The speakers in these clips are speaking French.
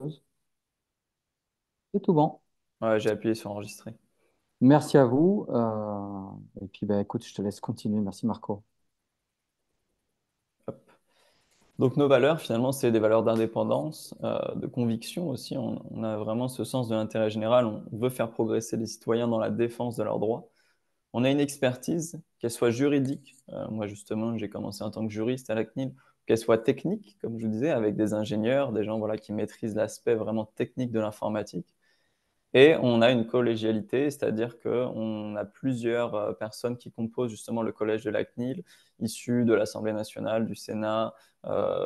C'est tout bon. Ouais, j'ai appuyé sur enregistrer. Merci à vous. Et puis, bah, écoute, je te laisse continuer. Merci, Marco. Hop. Donc nos valeurs, finalement, c'est des valeurs d'indépendance, de conviction aussi. On a vraiment ce sens de l'intérêt général. On veut faire progresser les citoyens dans la défense de leurs droits. On a une expertise, qu'elle soit juridique. Moi, justement, j'ai commencé en tant que juriste à la CNIL. Qu'elle soit technique, comme je vous disais, avec des ingénieurs, des gens voilà, qui maîtrisent l'aspect vraiment technique de l'informatique. Et on a une collégialité, c'est-à-dire qu'on a plusieurs personnes qui composent justement le collège de la CNIL, issus de l'Assemblée nationale, du Sénat,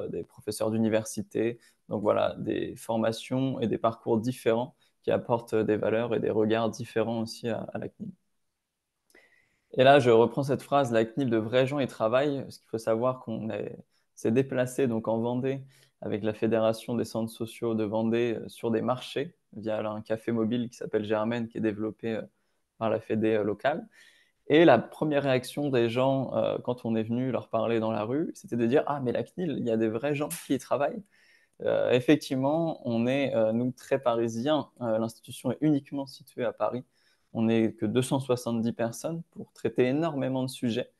des professeurs d'université. Donc voilà, des formations et des parcours différents qui apportent des valeurs et des regards différents aussi à la CNIL. Et là, je reprends cette phrase, la CNIL de vrais gens y travaillent, parce qu'il faut savoir s'est déplacé donc en Vendée avec la Fédération des centres sociaux de Vendée sur des marchés via un café mobile qui s'appelle Germaine, qui est développé par la Fédé locale. Et la première réaction des gens quand on est venu leur parler dans la rue, c'était de dire: Ah, mais la CNIL, il y a des vrais gens qui y travaillent. Effectivement, on est, nous, très parisiens. L'institution est uniquement située à Paris. On n'est que 270 personnes pour traiter énormément de sujets.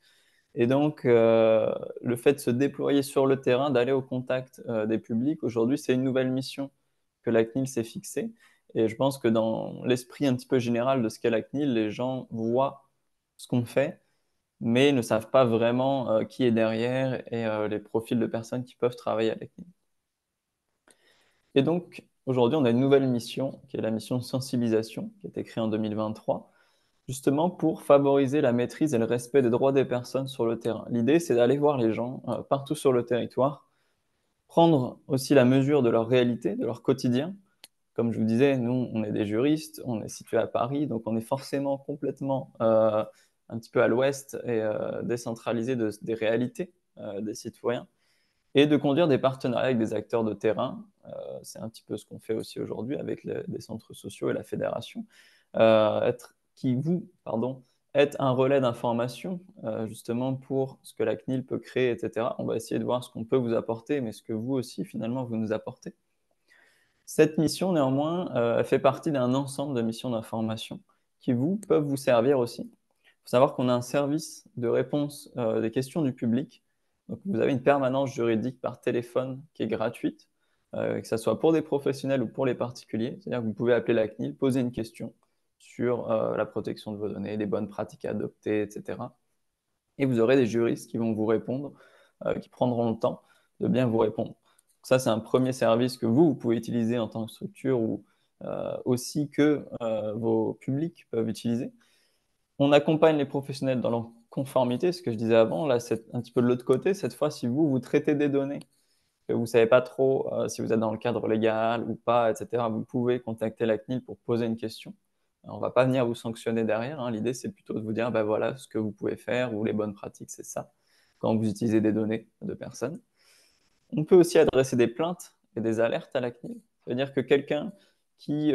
Et donc, le fait de se déployer sur le terrain, d'aller au contact des publics, aujourd'hui, c'est une nouvelle mission que la CNIL s'est fixée. Et je pense que dans l'esprit un petit peu général de ce qu'est la CNIL, les gens voient ce qu'on fait, mais ne savent pas vraiment qui est derrière et les profils de personnes qui peuvent travailler à la CNIL. Et donc, aujourd'hui, on a une nouvelle mission, qui est la mission de sensibilisation, qui a été créée en 2023, justement pour favoriser la maîtrise et le respect des droits des personnes sur le terrain. L'idée, c'est d'aller voir les gens partout sur le territoire, prendre aussi la mesure de leur réalité, de leur quotidien. Comme je vous disais, nous, on est des juristes, on est situé à Paris, donc on est forcément complètement un petit peu à l'ouest et décentralisé des réalités des citoyens et de conduire des partenariats avec des acteurs de terrain. C'est un petit peu ce qu'on fait aussi aujourd'hui avec les centres sociaux et la fédération. Pardon, être un relais d'information justement pour ce que la CNIL peut créer, etc. On va essayer de voir ce qu'on peut vous apporter, mais ce que vous aussi finalement vous nous apportez. Cette mission, néanmoins, fait partie d'un ensemble de missions d'information qui peuvent vous servir aussi. Il faut savoir qu'on a un service de réponse des questions du public. Donc, vous avez une permanence juridique par téléphone qui est gratuite, que ce soit pour des professionnels ou pour les particuliers. C'est-à-dire que vous pouvez appeler la CNIL, poser une question sur la protection de vos données, les bonnes pratiques à adopter, etc. Et vous aurez des juristes qui vont vous répondre, qui prendront le temps de bien vous répondre. Donc ça, c'est un premier service que vous pouvez utiliser en tant que structure ou aussi que vos publics peuvent utiliser. On accompagne les professionnels dans leur conformité, ce que je disais avant. Là, c'est un petit peu de l'autre côté. Cette fois, si vous traitez des données, que vous ne savez pas trop si vous êtes dans le cadre légal ou pas, etc., vous pouvez contacter la CNIL pour poser une question. Alors, on ne va pas venir vous sanctionner derrière, hein. L'idée, c'est plutôt de vous dire, ben voilà, ce que vous pouvez faire ou les bonnes pratiques, c'est ça, quand vous utilisez des données de personnes. On peut aussi adresser des plaintes et des alertes à la CNIL. C'est-à-dire que quelqu'un qui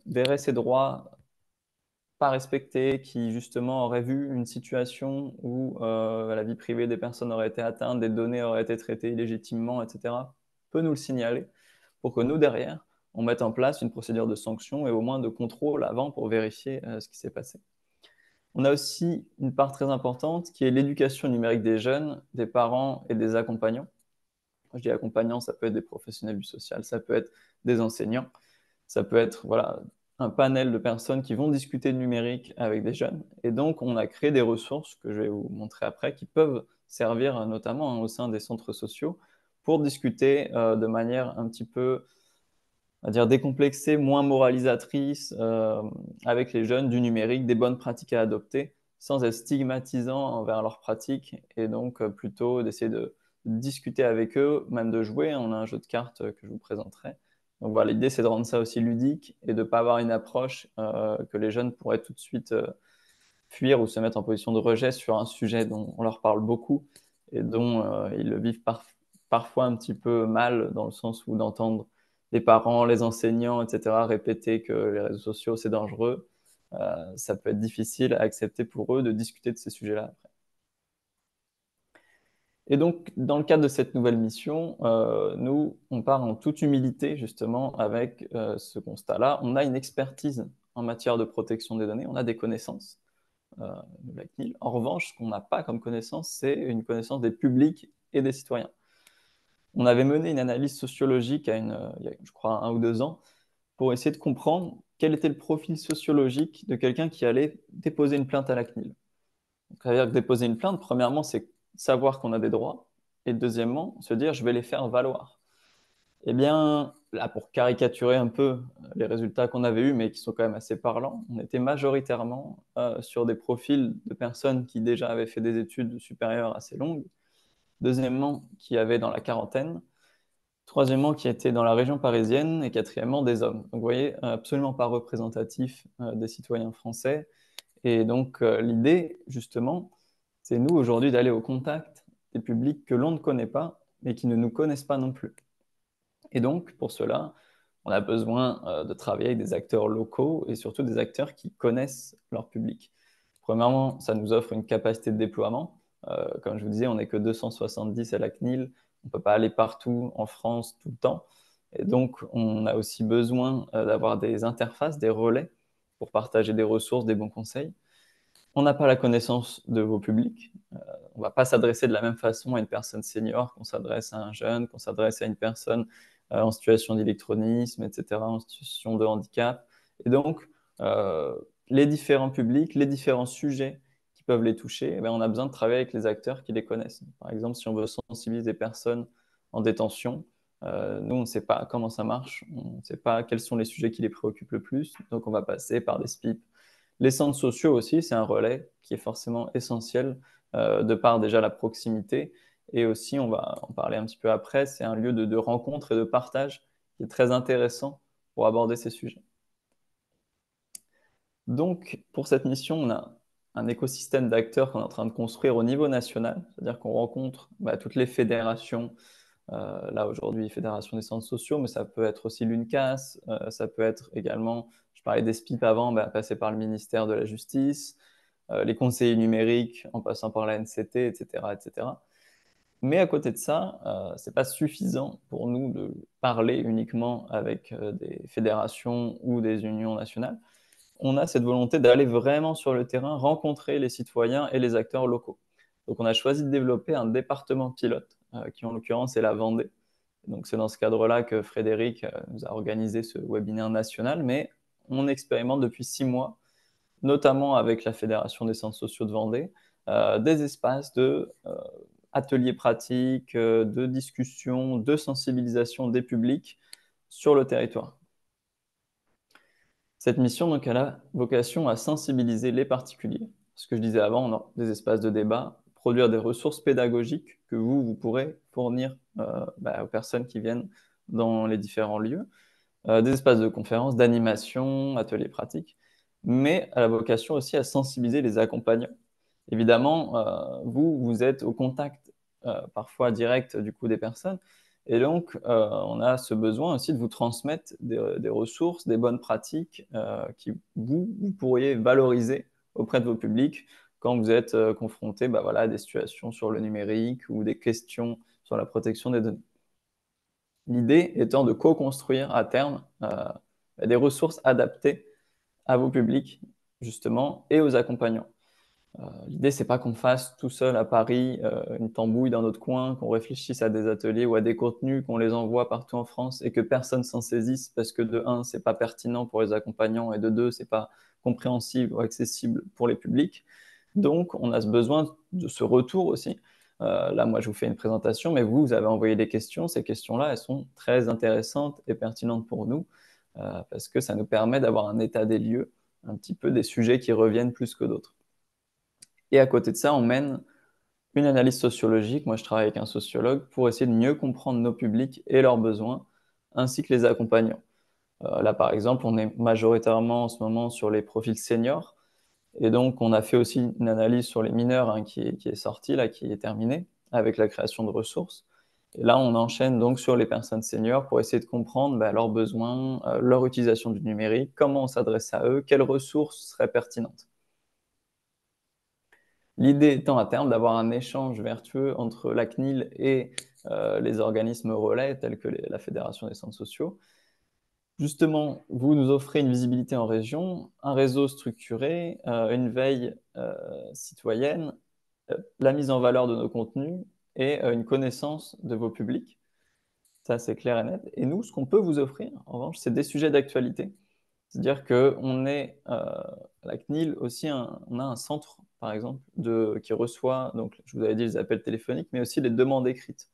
verrait ses droits pas respectés, qui justement auraient vu une situation où la vie privée des personnes aurait été atteinte, des données auraient été traitées illégitimement, etc., peut nous le signaler pour que nous, derrière, on mette en place une procédure de sanction et au moins de contrôle avant pour vérifier ce qui s'est passé. On a aussi une part très importante qui est l'éducation numérique des jeunes, des parents et des accompagnants. Quand je dis accompagnants, ça peut être des professionnels du social, ça peut être des enseignants, ça peut être voilà, un panel de personnes qui vont discuter de numérique avec des jeunes. Et donc, on a créé des ressources que je vais vous montrer après qui peuvent servir notamment au sein des centres sociaux pour discuter de manière un petit peu, on va dire, décomplexée, moins moralisatrice avec les jeunes du numérique, des bonnes pratiques à adopter sans être stigmatisant envers leurs pratiques et donc plutôt d'essayer de discuter avec eux, même de jouer. On a un jeu de cartes que je vous présenterai. Donc voilà, l'idée c'est de rendre ça aussi ludique et de ne pas avoir une approche que les jeunes pourraient tout de suite fuir ou se mettre en position de rejet sur un sujet dont on leur parle beaucoup et dont ils le vivent parfois un petit peu mal dans le sens où d'entendre les parents, les enseignants, etc. répéter que les réseaux sociaux c'est dangereux, ça peut être difficile à accepter pour eux de discuter de ces sujets-là après. Et donc, dans le cadre de cette nouvelle mission, nous, on part en toute humilité justement avec ce constat-là. On a une expertise en matière de protection des données, on a des connaissances de la CNIL. En revanche, ce qu'on n'a pas comme connaissance, c'est une connaissance des publics et des citoyens. On avait mené une analyse sociologique il y a, je crois, 1 ou 2 ans pour essayer de comprendre quel était le profil sociologique de quelqu'un qui allait déposer une plainte à la CNIL. Donc, ça veut dire que déposer une plainte, premièrement, c'est savoir qu'on a des droits, et deuxièmement, se dire je vais les faire valoir. Eh bien, là, pour caricaturer un peu les résultats qu'on avait eus, mais qui sont quand même assez parlants, on était majoritairement sur des profils de personnes qui déjà avaient fait des études supérieures assez longues, deuxièmement, qui avaient dans la quarantaine, troisièmement, qui étaient dans la région parisienne, et quatrièmement, des hommes. Donc, vous voyez, absolument pas représentatif des citoyens français. Et donc, l'idée, justement, c'est nous, aujourd'hui, d'aller au contact des publics que l'on ne connaît pas, mais qui ne nous connaissent pas non plus. Et donc, pour cela, on a besoin de travailler avec des acteurs locaux et surtout des acteurs qui connaissent leur public. Premièrement, ça nous offre une capacité de déploiement. Comme je vous disais, on n'est que 270 à la CNIL. On ne peut pas aller partout en France tout le temps. Et donc, on a aussi besoin d'avoir des interfaces, des relais pour partager des ressources, des bons conseils. On n'a pas la connaissance de vos publics. On ne va pas s'adresser de la même façon à une personne senior qu'on s'adresse à un jeune, qu'on s'adresse à une personne en situation d'électronisme, etc., en situation de handicap. Et donc, euh, les différents publics, les différents sujets qui peuvent les toucher, eh bien, on a besoin de travailler avec les acteurs qui les connaissent. Par exemple, si on veut sensibiliser des personnes en détention, nous, on ne sait pas comment ça marche, on ne sait pas quels sont les sujets qui les préoccupent le plus, donc on va passer par des SPIP. Les centres sociaux aussi, c'est un relais qui est forcément essentiel de par déjà la proximité. Et aussi, on va en parler un petit peu après, c'est un lieu de rencontre et de partage qui est très intéressant pour aborder ces sujets. Donc, pour cette mission, on a un écosystème d'acteurs qu'on est en train de construire au niveau national, c'est-à-dire qu'on rencontre toutes les fédérations, là aujourd'hui, Fédération des centres sociaux, mais ça peut être aussi l'UNCAS, ça peut être également, je parlais des SPIP avant, passer par le ministère de la Justice, les conseillers numériques en passant par la NCT, etc., etc. Mais à côté de ça, ce n'est pas suffisant pour nous de parler uniquement avec des fédérations ou des unions nationales. On a cette volonté d'aller vraiment sur le terrain, rencontrer les citoyens et les acteurs locaux. Donc on a choisi de développer un département pilote, qui en l'occurrence est la Vendée. Donc c'est dans ce cadre-là que Frédéric nous a organisé ce webinaire national, mais on expérimente depuis 6 mois, notamment avec la Fédération des centres sociaux de Vendée, des espaces de ateliers pratiques, de discussion, de sensibilisation des publics sur le territoire. Cette mission, donc, elle a vocation à sensibiliser les particuliers. Ce que je disais avant, on a des espaces de débat, produire des ressources pédagogiques que vous pourrez fournir aux personnes qui viennent dans les différents lieux, des espaces de conférences, d'animation, ateliers pratiques, mais elle a vocation aussi à sensibiliser les accompagnants. Évidemment, vous êtes au contact parfois direct du coup des personnes, et donc on a ce besoin aussi de vous transmettre des ressources, des bonnes pratiques qui vous pourriez valoriser auprès de vos publics quand vous êtes confronté à des situations sur le numérique ou des questions sur la protection des données. L'idée étant de co-construire à terme des ressources adaptées à vos publics, justement, et aux accompagnants. L'idée, c'est pas qu'on fasse tout seul à Paris une tambouille dans notre coin, qu'on réfléchisse à des ateliers ou à des contenus, qu'on les envoie partout en France et que personne s'en saisisse parce que de un, c'est pas pertinent pour les accompagnants et de deux, c'est pas compréhensible ou accessible pour les publics. Donc, on a ce besoin de ce retour aussi. Là, moi, je vous fais une présentation, mais vous avez envoyé des questions. Ces questions-là, elles sont très intéressantes et pertinentes pour nous parce que ça nous permet d'avoir un état des lieux, un petit peu des sujets qui reviennent plus que d'autres. Et à côté de ça, on mène une analyse sociologique. Moi, je travaille avec un sociologue pour essayer de mieux comprendre nos publics et leurs besoins, ainsi que les accompagnants. Là, par exemple, on est majoritairement en ce moment sur les profils seniors. Et donc, on a fait aussi une analyse sur les mineurs qui est sortie, là, qui est terminée, avec la création de ressources. Et là, on enchaîne donc sur les personnes seniors pour essayer de comprendre leurs besoins, leur utilisation du numérique, comment on s'adresse à eux, quelles ressources seraient pertinentes. L'idée étant à terme d'avoir un échange vertueux entre la CNIL et les organismes relais tels que la Fédération des centres sociaux. Justement, vous nous offrez une visibilité en région, un réseau structuré, une veille citoyenne, la mise en valeur de nos contenus et une connaissance de vos publics. Ça, c'est clair et net. Et nous, ce qu'on peut vous offrir, en revanche, c'est des sujets d'actualité. C'est-à-dire qu'on est, à la CNIL aussi, on a un centre, par exemple, qui reçoit, donc je vous avais dit les appels téléphoniques, mais aussi les demandes écrites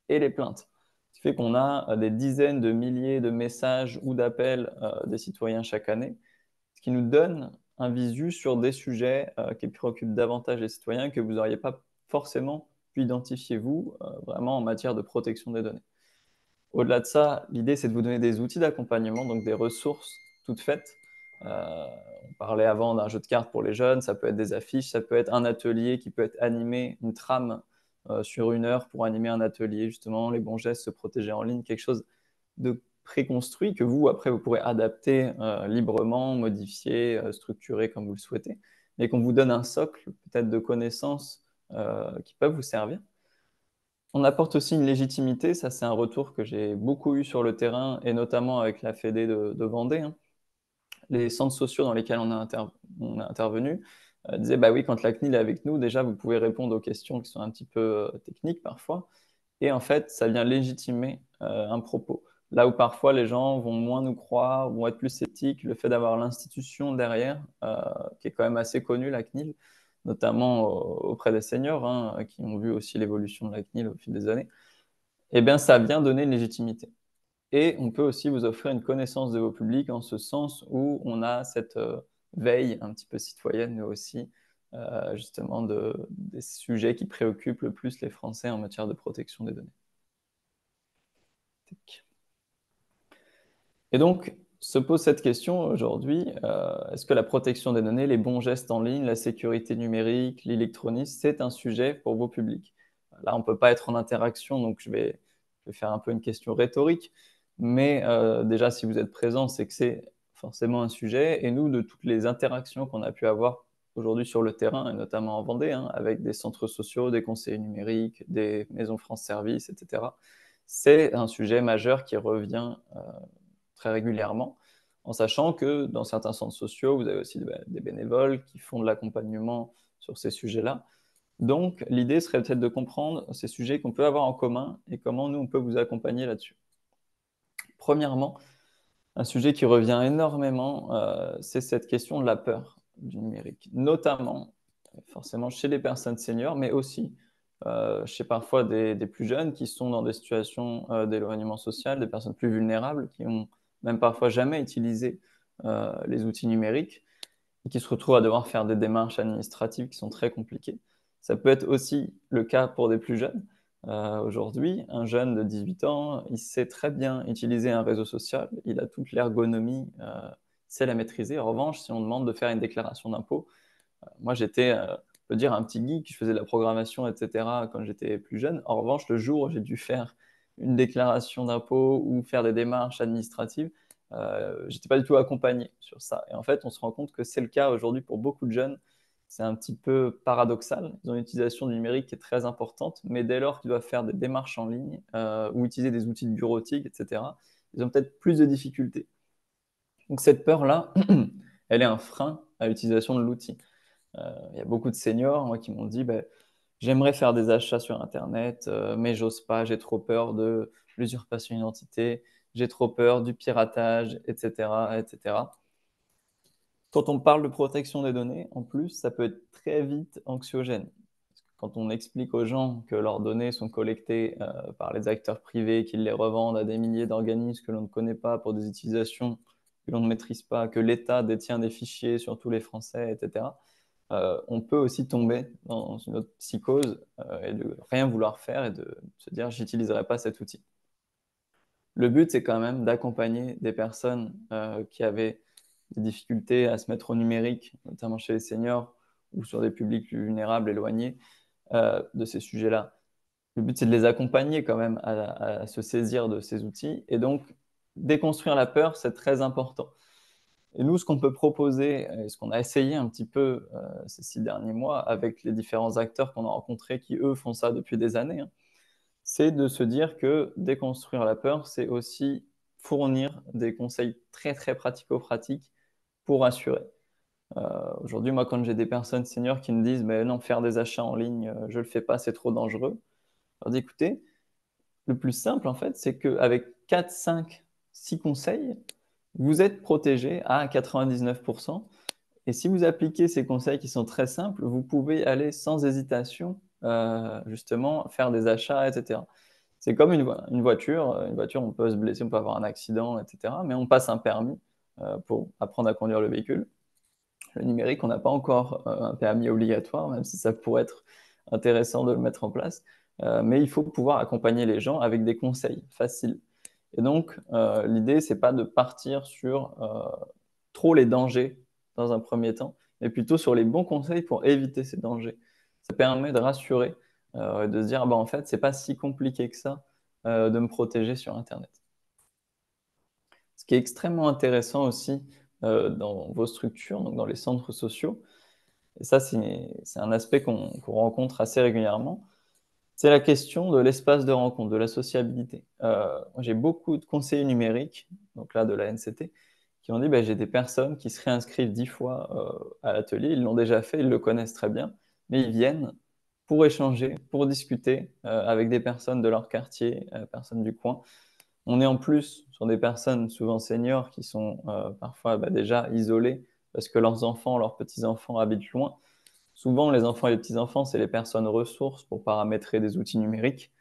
et les plaintes. Ce qui fait qu'on a des dizaines de milliers de messages ou d'appels des citoyens chaque année, ce qui nous donne un visu sur des sujets qui préoccupent davantage les citoyens que vous n'auriez pas forcément pu identifier vous, vraiment en matière de protection des données. Au-delà de ça, l'idée, c'est de vous donner des outils d'accompagnement, donc des ressources toutes faites. On parlait avant d'un jeu de cartes pour les jeunes, ça peut être des affiches, ça peut être un atelier qui peut être animé, une trame sur 1 heure pour animer un atelier, justement, les bons gestes, se protéger en ligne, quelque chose de préconstruit que vous, après, vous pourrez adapter librement, modifier, structurer comme vous le souhaitez, mais qu'on vous donne un socle peut-être de connaissances qui peuvent vous servir. On apporte aussi une légitimité, ça c'est un retour que j'ai beaucoup eu sur le terrain et notamment avec la Fédé de Vendée, hein. Les centres sociaux dans lesquels on a intervenu disaient bah oui, quand la CNIL est avec nous, déjà vous pouvez répondre aux questions qui sont un petit peu techniques parfois et en fait ça vient légitimer un propos. Là où parfois les gens vont moins nous croire, vont être plus sceptiques, le fait d'avoir l'institution derrière, qui est quand même assez connue, la CNIL, notamment auprès des seniors, hein, qui ont vu aussi l'évolution de la CNIL au fil des années, eh bien, ça vient donner une légitimité. Et on peut aussi vous offrir une connaissance de vos publics en ce sens où on a cette veille un petit peu citoyenne, nous aussi, justement, des sujets qui préoccupent le plus les Français en matière de protection des données. Et donc, se pose cette question aujourd'hui, est-ce que la protection des données, les bons gestes en ligne, la sécurité numérique, l'électronisme, c'est un sujet pour vos publics? Là, on ne peut pas être en interaction, donc je vais faire un peu une question rhétorique, mais déjà, si vous êtes présent, c'est que c'est forcément un sujet, et nous, de toutes les interactions qu'on a pu avoir aujourd'hui sur le terrain, et notamment en Vendée, hein, avec des centres sociaux, des conseillers numériques, des maisons France Service, etc., c'est un sujet majeur qui revient très régulièrement, en sachant que dans certains centres sociaux, vous avez aussi des bénévoles qui font de l'accompagnement sur ces sujets-là. Donc, l'idée serait peut-être de comprendre ces sujets qu'on peut avoir en commun et comment nous, on peut vous accompagner là-dessus. Premièrement, un sujet qui revient énormément, c'est cette question de la peur du numérique, notamment forcément chez les personnes seniors, mais aussi chez parfois des plus jeunes qui sont dans des situations d'éloignement social, des personnes plus vulnérables qui ont même parfois jamais utilisé les outils numériques et qui se retrouvent à devoir faire des démarches administratives qui sont très compliquées. Ça peut être aussi le cas pour des plus jeunes. Aujourd'hui, un jeune de 18 ans, il sait très bien utiliser un réseau social, il a toute l'ergonomie, il sait la maîtriser. En revanche, si on demande de faire une déclaration d'impôt, moi j'étais, on peut dire, un petit geek, je faisais de la programmation, etc. quand j'étais plus jeune. En revanche, le jour où j'ai dû faire une déclaration d'impôt ou faire des démarches administratives, j'étais pas du tout accompagné sur ça. Et en fait, on se rend compte que c'est le cas aujourd'hui pour beaucoup de jeunes. C'est un petit peu paradoxal. Ils ont une utilisation du numérique qui est très importante, mais dès lors qu'ils doivent faire des démarches en ligne ou utiliser des outils de bureautique, etc., ils ont peut-être plus de difficultés. Donc cette peur-là, elle est un frein à l'utilisation de l'outil. Il y a beaucoup de seniors, moi, qui m'ont dit, bah, j'aimerais faire des achats sur Internet, mais j'ose pas, j'ai trop peur de l'usurpation d'identité, j'ai trop peur du piratage, etc., etc. Quand on parle de protection des données, en plus, ça peut être très vite anxiogène. Quand on explique aux gens que leurs données sont collectées par les acteurs privés, qu'ils les revendent à des milliers d'organismes que l'on ne connaît pas pour des utilisations que l'on ne maîtrise pas, que l'État détient des fichiers sur tous les Français, etc., on peut aussi tomber dans une autre psychose et de rien vouloir faire et de se dire j'utiliserai pas cet outil. Le but, c'est quand même d'accompagner des personnes qui avaient des difficultés à se mettre au numérique, notamment chez les seniors ou sur des publics plus vulnérables, éloignés de ces sujets-là. Le but, c'est de les accompagner quand même à se saisir de ces outils. Et donc, déconstruire la peur, c'est très important. Et nous, ce qu'on peut proposer, et ce qu'on a essayé un petit peu ces 6 derniers mois avec les différents acteurs qu'on a rencontrés qui, eux, font ça depuis des années, hein, c'est de se dire que déconstruire la peur, c'est aussi fournir des conseils très, très pratico-pratiques pour assurer. Aujourd'hui, moi, quand j'ai des personnes seniors qui me disent, mais non, faire des achats en ligne, je le fais pas, c'est trop dangereux. Je leur dis, écoutez, le plus simple, en fait, c'est qu'avec 4, 5, 6 conseils, vous êtes protégé à 99%. Et si vous appliquez ces conseils qui sont très simples, vous pouvez aller sans hésitation, justement, faire des achats, etc. C'est comme une voiture. Une voiture, on peut se blesser, on peut avoir un accident, etc. Mais on passe un permis pour apprendre à conduire le véhicule. Le numérique, on n'a pas encore un permis obligatoire, même si ça pourrait être intéressant de le mettre en place. Mais il faut pouvoir accompagner les gens avec des conseils faciles. Et donc, l'idée, c'est pas de partir sur trop les dangers dans un premier temps, mais plutôt sur les bons conseils pour éviter ces dangers. Ça permet de rassurer et de se dire, ah ben, en fait, c'est pas si compliqué que ça de me protéger sur Internet. Ce qui est extrêmement intéressant aussi dans vos structures, donc dans les centres sociaux, et ça, c'est un aspect qu'on rencontre assez régulièrement, c'est la question de l'espace de rencontre, de la sociabilité. Moi, j'ai beaucoup de conseillers numériques, donc là de la NCT, qui ont dit bah, j'ai des personnes qui se réinscrivent 10 fois à l'atelier, ils l'ont déjà fait, ils le connaissent très bien, mais ils viennent pour échanger, pour discuter avec des personnes de leur quartier, personnes du coin. On est en plus sur des personnes souvent seniors qui sont parfois bah, déjà isolées parce que leurs enfants, leurs petits-enfants habitent loin. Souvent, les enfants et les petits-enfants, c'est les personnes ressources pour paramétrer des outils numériques.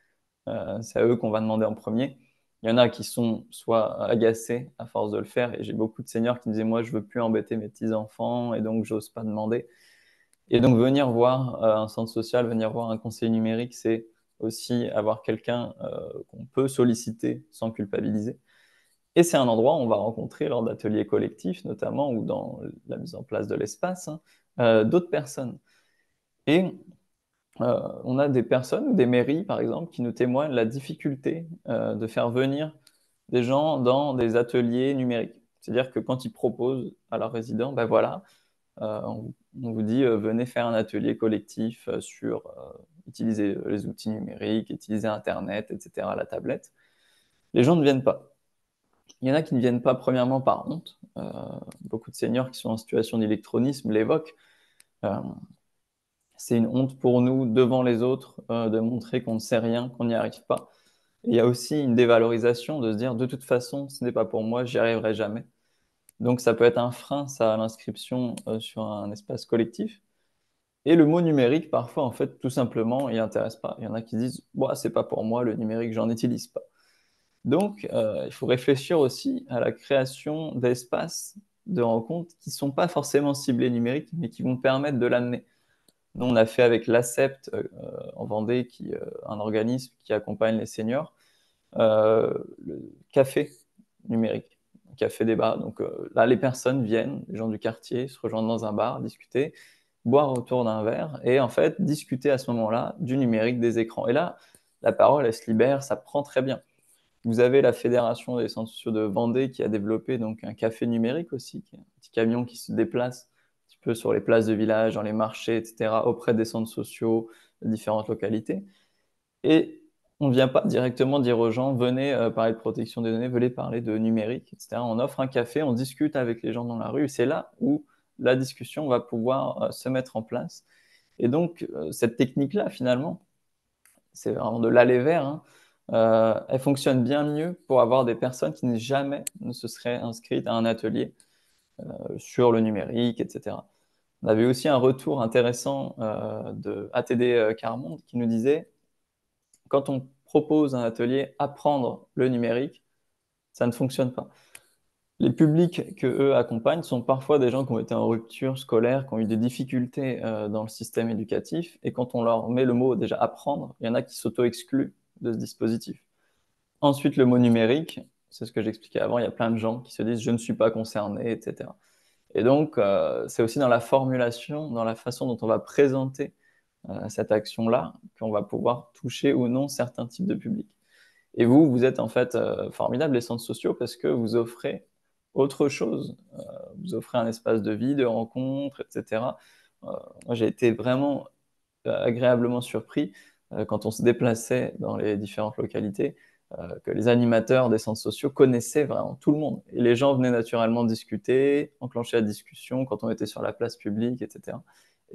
C'est à eux qu'on va demander en premier. Il y en a qui sont soit agacés à force de le faire, et j'ai beaucoup de seniors qui me disaient, moi, je veux plus embêter mes petits-enfants, et donc j'ose pas demander. Et donc venir voir un centre social, venir voir un conseiller numérique, c'est aussi avoir quelqu'un qu'on peut solliciter sans culpabiliser. Et c'est un endroit où on va rencontrer lors d'ateliers collectifs, notamment, ou dans la mise en place de l'espace, hein, d'autres personnes. Et on a des personnes ou des mairies, par exemple, qui nous témoignent la difficulté de faire venir des gens dans des ateliers numériques. C'est-à-dire que quand ils proposent à leurs résidents, ben voilà, on vous dit venez faire un atelier collectif sur utiliser les outils numériques, utiliser Internet, etc., la tablette. Les gens ne viennent pas. Il y en a qui ne viennent pas premièrement par honte. Beaucoup de seniors qui sont en situation d'électronisme l'évoquent. Euh, c'est une honte pour nous devant les autres de montrer qu'on ne sait rien, qu'on n'y arrive pas. Et il y a aussi une dévalorisation de se dire de toute façon, ce n'est pas pour moi, j'y arriverai jamais. Donc ça peut être un frein, ça, à l'inscription sur un espace collectif. Et le mot numérique, parfois, en fait, tout simplement, il n'intéresse pas. Il y en a qui disent, bah, c'est pas pour moi, le numérique, j'en utilise pas. Donc, il faut réfléchir aussi à la création d'espaces de rencontres qui ne sont pas forcément ciblés numériques, mais qui vont permettre de l'amener. Nous, on a fait avec l'ACEPT en Vendée, un organisme qui accompagne les seniors, le café numérique, café débat. Donc là, les personnes viennent, les gens du quartier, se rejoindre dans un bar, discuter, boire autour d'un verre et en fait discuter à ce moment-là du numérique, des écrans. Et là, la parole, elle se libère, ça prend très bien. Vous avez la Fédération des centres sociaux de Vendée qui a développé donc un café numérique aussi, qui est un petit camion qui se déplace un petit peu sur les places de village, dans les marchés, etc., auprès des centres sociaux de différentes localités. Et on ne vient pas directement dire aux gens, venez parler de protection des données, venez parler de numérique, etc. On offre un café, on discute avec les gens dans la rue, et c'est là où la discussion va pouvoir se mettre en place. Et donc, cette technique-là, finalement, c'est vraiment de l'aller vers, hein, elle fonctionne bien mieux pour avoir des personnes qui jamais ne se seraient inscrites à un atelier sur le numérique, etc. On avait aussi un retour intéressant de ATD Carmonde qui nous disait, quand on propose un atelier apprendre le numérique, ça ne fonctionne pas. Les publics que eux accompagnent sont parfois des gens qui ont été en rupture scolaire, qui ont eu des difficultés dans le système éducatif, et quand on leur met le mot déjà apprendre, il y en a qui s'auto-excluent de ce dispositif. Ensuite, le mot numérique, c'est ce que j'expliquais avant, il y a plein de gens qui se disent je ne suis pas concerné, etc. Et donc, c'est aussi dans la formulation, dans la façon dont on va présenter cette action-là, qu'on va pouvoir toucher ou non certains types de publics. Et vous, vous êtes en fait formidables, les centres sociaux, parce que vous offrez autre chose. Vous offrez un espace de vie, de rencontre, etc. Moi, j'ai été vraiment agréablement surpris quand on se déplaçait dans les différentes localités, que les animateurs des centres sociaux connaissaient vraiment tout le monde. Et les gens venaient naturellement discuter, enclencher la discussion quand on était sur la place publique, etc.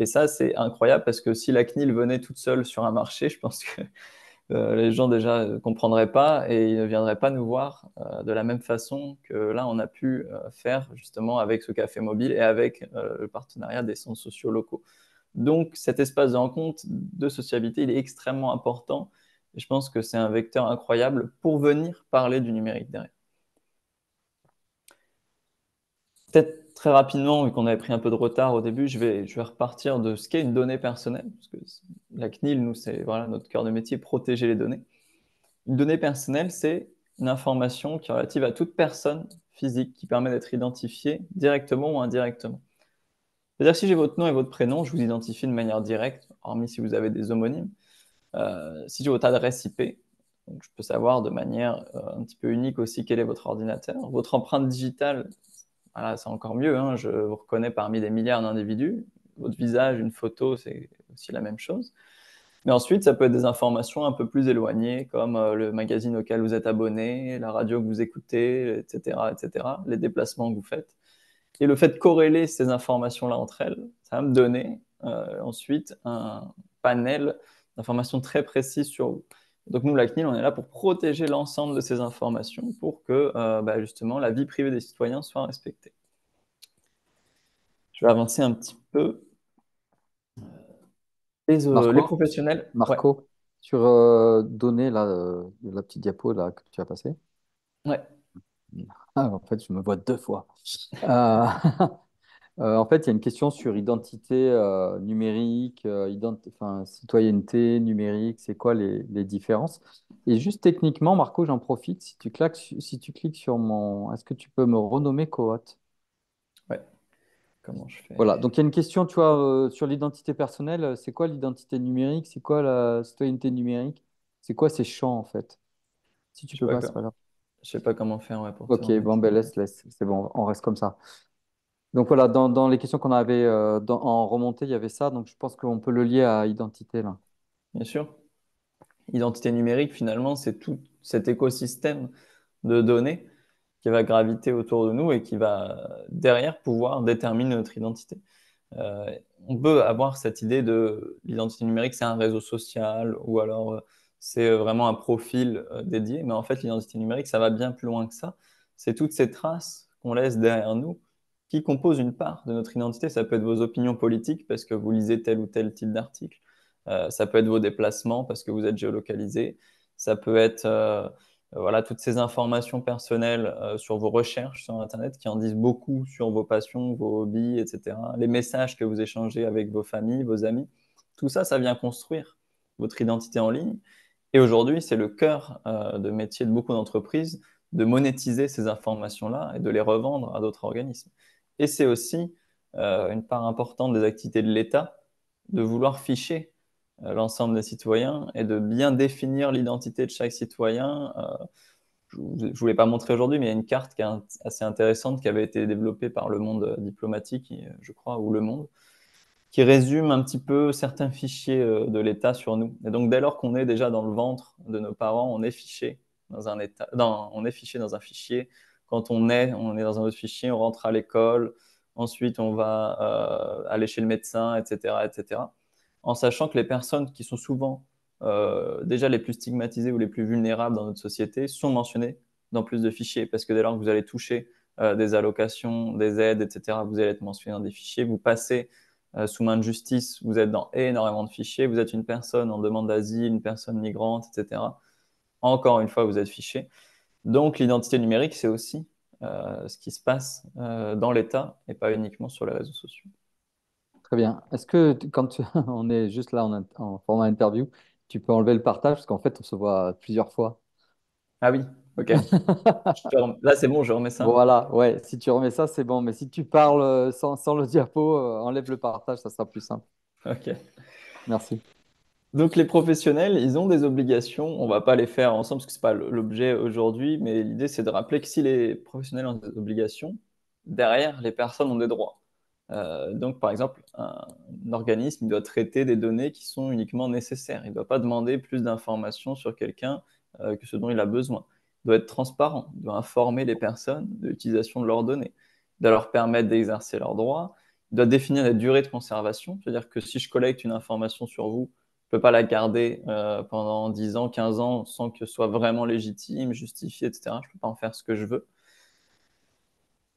Et ça, c'est incroyable parce que si la CNIL venait toute seule sur un marché, je pense que les gens déjà ne comprendraient pas et ils ne viendraient pas nous voir de la même façon que là, on a pu faire justement avec ce café mobile et avec le partenariat des centres sociaux locaux. Donc, cet espace de rencontre, de sociabilité, il est extrêmement important. Et je pense que c'est un vecteur incroyable pour venir parler du numérique derrière. Peut-être très rapidement, vu qu'on avait pris un peu de retard au début, je vais repartir de ce qu'est une donnée personnelle. Parce que la CNIL, nous, c'est voilà, notre cœur de métier, protéger les données. Une donnée personnelle, c'est une information qui est relative à toute personne physique qui permet d'être identifiée directement ou indirectement. C'est-à-dire que si j'ai votre nom et votre prénom, je vous identifie de manière directe, hormis si vous avez des homonymes. Si j'ai votre adresse IP, donc je peux savoir de manière un petit peu unique aussi quel est votre ordinateur. Votre empreinte digitale, voilà, c'est encore mieux, hein, je vous reconnais parmi des milliards d'individus. Votre visage, une photo, c'est aussi la même chose. Mais ensuite, ça peut être des informations un peu plus éloignées, comme le magazine auquel vous êtes abonné, la radio que vous écoutez, etc., etc., les déplacements que vous faites. Et le fait de corréler ces informations-là entre elles, ça va me donner ensuite un panel d'informations très précises sur vous. Donc nous, la CNIL, on est là pour protéger l'ensemble de ces informations pour que justement la vie privée des citoyens soit respectée. Je vais avancer un petit peu. Les Marco, professionnels, ouais, Marco, sur données, là, la petite diapo là, que tu as passée. ouais, Ah, en fait, je me vois deux fois. Euh, en fait, il y a une question sur identité numérique, enfin, citoyenneté numérique, c'est quoi les différences? Et juste techniquement, Marco, j'en profite, si tu cliques sur mon... Est-ce que tu peux me renommer Cohort? ouais. Comment je Voilà, fais? donc il y a une question, tu vois, sur l'identité personnelle, c'est quoi l'identité numérique? C'est quoi la citoyenneté numérique? C'est quoi ces champs, en fait? Si tu Je sais peux pas, pas, c'est pas grave. je sais pas comment faire ouais, pour te Ok, bon, remettre. ben laisse, c'est bon, on reste comme ça. Donc voilà, dans les questions qu'on avait en remontée, il y avait ça, donc je pense qu'on peut le lier à identité là. Bien sûr. Identité numérique, finalement, c'est tout cet écosystème de données qui va graviter autour de nous et qui va derrière pouvoir déterminer notre identité. Euh, on peut avoir cette idée de l'identité numérique, c'est un réseau social ou alors c'est vraiment un profil dédié, mais en fait l'identité numérique, ça va bien plus loin que ça. C'est toutes ces traces qu'on laisse derrière nous qui composent une part de notre identité. Ça peut être vos opinions politiques parce que vous lisez tel ou tel type d'article. Ça peut être vos déplacements parce que vous êtes géolocalisé. Ça peut être voilà, toutes ces informations personnelles sur vos recherches sur Internet qui en disent beaucoup sur vos passions, vos hobbies, etc. Les messages que vous échangez avec vos familles, vos amis. Tout ça, ça vient construire votre identité en ligne. Et aujourd'hui, c'est le cœur de métier de beaucoup d'entreprises de monétiser ces informations-là et de les revendre à d'autres organismes. Et c'est aussi une part importante des activités de l'État de vouloir ficher l'ensemble des citoyens et de bien définir l'identité de chaque citoyen. Je ne voulais pas montrer aujourd'hui, mais il y a une carte qui est assez intéressante qui avait été développée par le monde diplomatique, je crois, ou le monde, qui résume un petit peu certains fichiers de l'État sur nous. Et donc, dès lors qu'on est déjà dans le ventre de nos parents, on est fiché dans un état, on est fiché dans un fichier. Quand on est dans un autre fichier, on rentre à l'école, ensuite on va aller chez le médecin, etc., etc. En sachant que les personnes qui sont souvent déjà les plus stigmatisées ou les plus vulnérables dans notre société sont mentionnées dans plus de fichiers, parce que dès lors que vous allez toucher des allocations, des aides, etc., vous allez être mentionné dans des fichiers, vous passez sous main de justice, vous êtes dans énormément de fichiers, vous êtes une personne en demande d'asile, une personne migrante, etc. Encore une fois, vous êtes fiché. Donc l'identité numérique, c'est aussi ce qui se passe dans l'État et pas uniquement sur les réseaux sociaux. Très bien. Est-ce que on est juste là en format interview, tu peux enlever le partage parce qu'en fait, on se voit plusieurs fois. Ah oui, ok. Là, c'est bon, je remets ça. Voilà, ouais, si tu remets ça, c'est bon. Mais si tu parles sans le diapo, enlève le partage, ça sera plus simple. Ok. Merci. Donc les professionnels, ils ont des obligations. On va pas les faire ensemble parce que c'est pas l'objet aujourd'hui, mais l'idée c'est de rappeler que si les professionnels ont des obligations, derrière les personnes ont des droits. Donc par exemple, un organisme il doit traiter des données qui sont uniquement nécessaires. Il ne doit pas demander plus d'informations sur quelqu'un que ce dont il a besoin. Il doit être transparent. Il doit informer les personnes de l'utilisation de leurs données. Il doit leur permettre d'exercer leurs droits. Il doit définir la durée de conservation, c'est-à-dire que si je collecte une information sur vous, je ne peux pas la garder pendant 10 ans, 15 ans sans que ce soit vraiment légitime, justifié, etc. Je ne peux pas en faire ce que je veux.